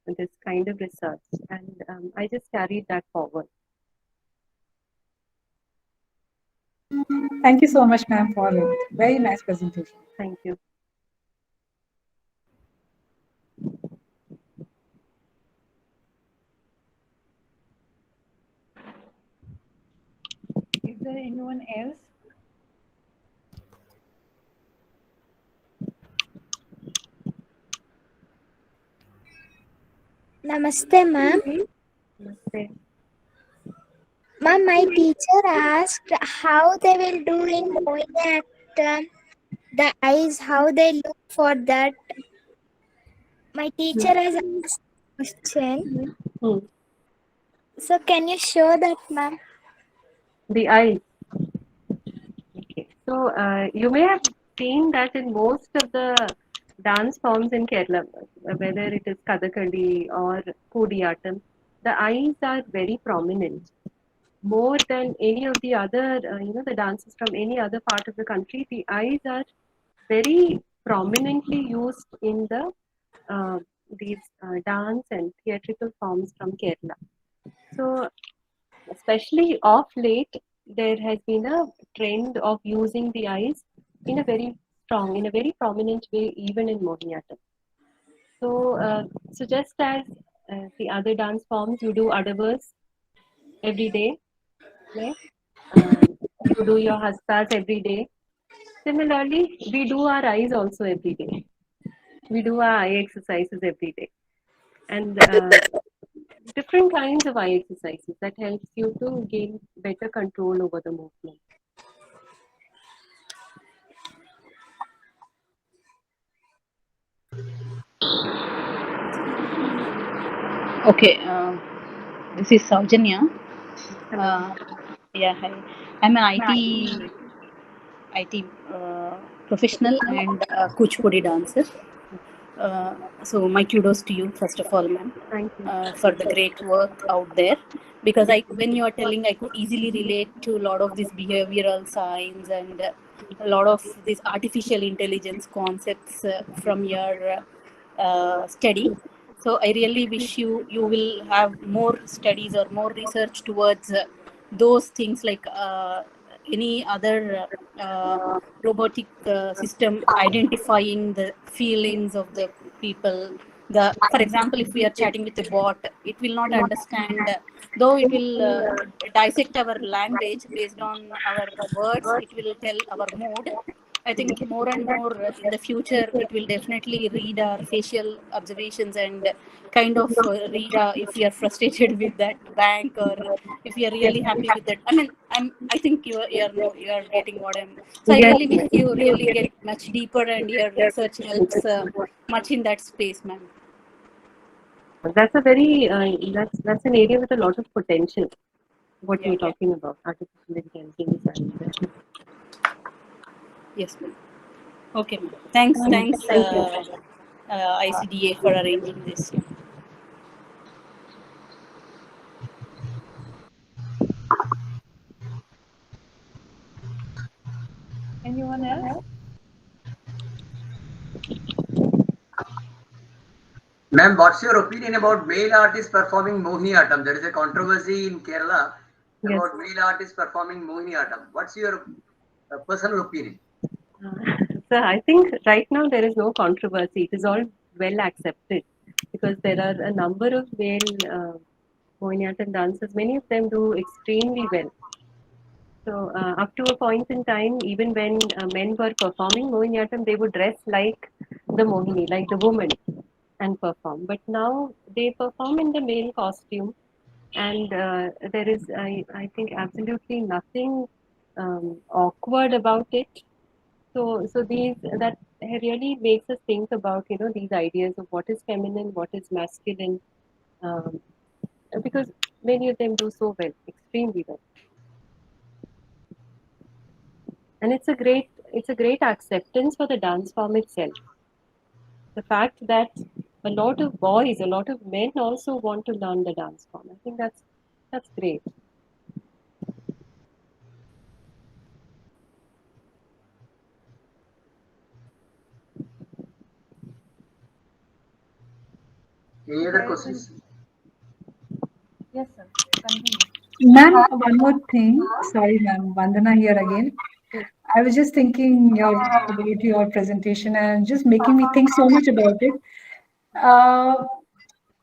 and this kind of research, and I just carried that forward. Thank you so much, ma'am, for a very nice presentation. Thank you. Is there anyone else? Namaste, ma'am. Namaste. Ma'am, my teacher asked how they will do in Mohiniattam, the eyes, how they look for that. My teacher has asked question. Hmm. So can you show that, ma'am? The eyes. Okay. So you may have seen that in most of the dance forms in Kerala, whether it is Kathakali or Kudiyattam, the eyes are very prominent. More than any of the other, the dances from any other part of the country, the eyes are very prominently used in uh, these dance and theatrical forms from Kerala. So especially of late, there has been a trend of using the eyes in a very strong, in a very prominent way, even in Mohiniyattam. So just as the other dance forms, you do adavas every day, right? You do your hastas every day. Similarly, we do our eyes also every day. We do our eye exercises every day. And different kinds of eye exercises that helps you to gain better control over the movement. Okay, this is Saujanya. Hello. Yeah, hi. I'm an IT professional and Kuchipudi dancer. So my kudos to you, first of all, ma'am, Thank you. for the great work out there. Because when you are telling, I could easily relate to a lot of these behavioral science and a lot of these artificial intelligence concepts from your study. So I really wish you will have more studies or more research towards those things, like any other robotic system identifying the feelings of the people. For example, if we are chatting with a bot, it will not understand, though it will dissect our language based on our words. It will tell our mood. I think more and more in the future, it will definitely read our facial observations and kind of read if we are frustrated with that bank, or if we are really happy with that. I mean, I think you are getting what I'm. So I Yes, really wish you really get much deeper, and your research helps much in that space, ma'am. that's a very that's an area with a lot of potential. What Yeah. you're talking about, artificial intelligence, and Yes, ma'am. Okay, ma'am. Thanks, thank you. ICDA for arranging this. Yeah. Anyone else? Ma'am, what's your opinion about male artists performing Mohiniattam? There is a controversy in Kerala Yes. about male artists performing Mohiniattam. What's your personal opinion? So I think right now there is no controversy. It is all well accepted because there are a number of male Mohiniyattam dancers. Many of them do extremely well. So up to a point in time, even when men were performing Mohiniyattam, they would dress like the Mohini, like the woman, and perform. But now they perform in the male costume, and there is, I think, absolutely nothing awkward about it. So these that really makes us think about these ideas of what is feminine, what is masculine, um, because many of them do so well, extremely well. And it's a great it's a great acceptance for the dance form itself. The fact that a lot of boys, a lot of men also want to learn the dance form. I think that's great. Any other questions? Yes, sir. Continue. Ma'am, one more thing. Sorry, ma'am. Vandana here again. I was just thinking about your presentation and just making me think so much about it.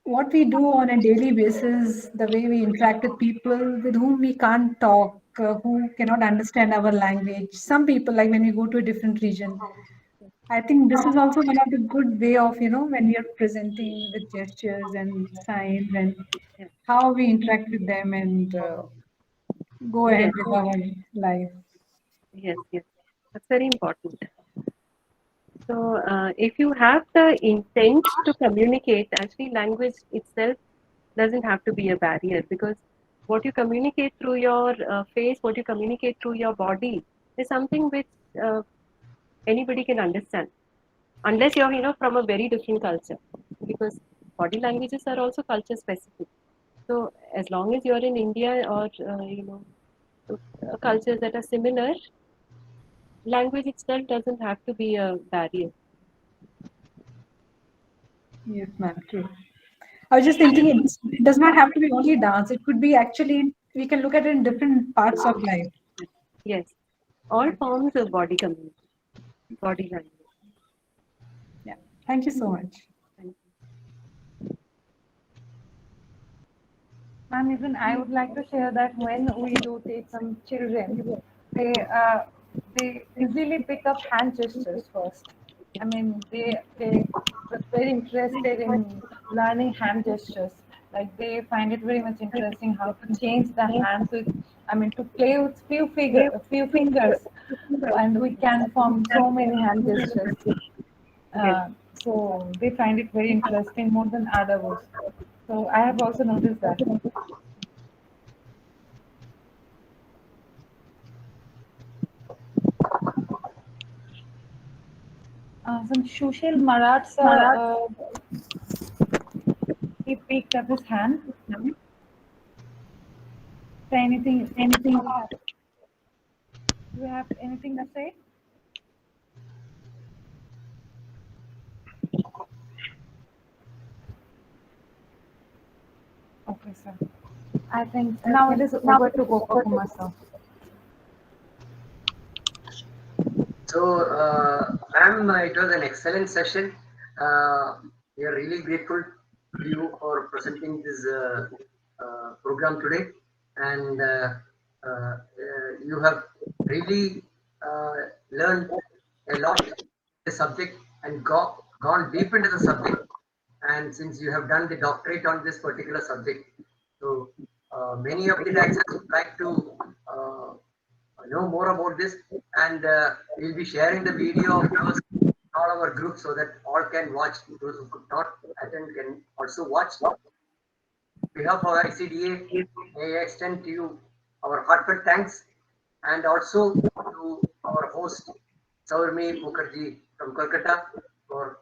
What we do on a daily basis, the way we interact with people with whom we can't talk, who cannot understand our language. Some people, like when we go to a different region, I think this is also one of the good way of, when we are presenting with gestures and signs and how we interact with them and go Yes, ahead with our life. yes. That's very important. So, if you have the intent to communicate, actually, language itself doesn't have to be a barrier, because what you communicate through your face, what you communicate through your body, is something which anybody can understand, unless you're from a very different culture, because body languages are also culture specific. So, as long as you're in India or cultures that are similar, language itself doesn't have to be a barrier. Yes, ma'am, true. I was just thinking it does not have to be only dance. It could be actually, we can look at it in different parts of life. Yes, all forms of body communication, body language. Yeah. Thank you so much. Thank Ma'am, even I would like to share that when we do take some children, they easily pick up hand gestures first. I mean, they are very interested in learning hand gestures. Like they find it very much interesting how to change the hands with, I mean, to play with few fingers, and we can form so many hand gestures. Yes. So they find it very interesting more than others. So I have also noticed that. Some Sushil Marat's, he picked up his hand. Say anything? Do you have anything to say? Okay, sir. I think now it is over to Gopakumar, sir. So, ma'am, it was an excellent session. We are really grateful to you for presenting this program today, and you have really learned a lot the subject and gone deep into the subject. And since you have done the doctorate on this particular subject, so many of the dancers would like to know more about this, and we'll be sharing the video of yours in all our groups so that all can watch. Those who could not attend can also watch. On behalf of ICDA, may I extend to you our heartfelt thanks, and also to our host Sourami Mukherjee from Kolkata for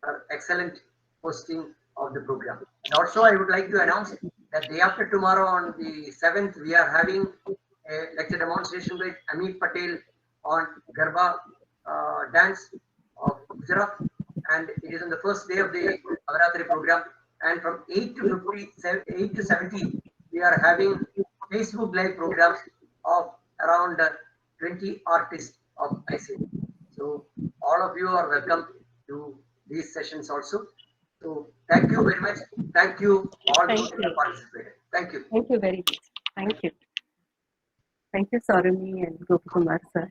her excellent hosting of the program. And also, I would like to announce that day after tomorrow, on the 7th, we are having a lecture demonstration by Amit Patel on Garba dance of Gujarat, and it is on the first day of the Navaratri program. And from 8 to 8 to 17, we are having Facebook live programs of around 20 artists of ICT. So all of you are welcome to these sessions also. So thank you very much. Thank you all Thank those who have participated. Thank you. Thank you very much. Thank you. Thank you, Sourami and Gopakumar, sir.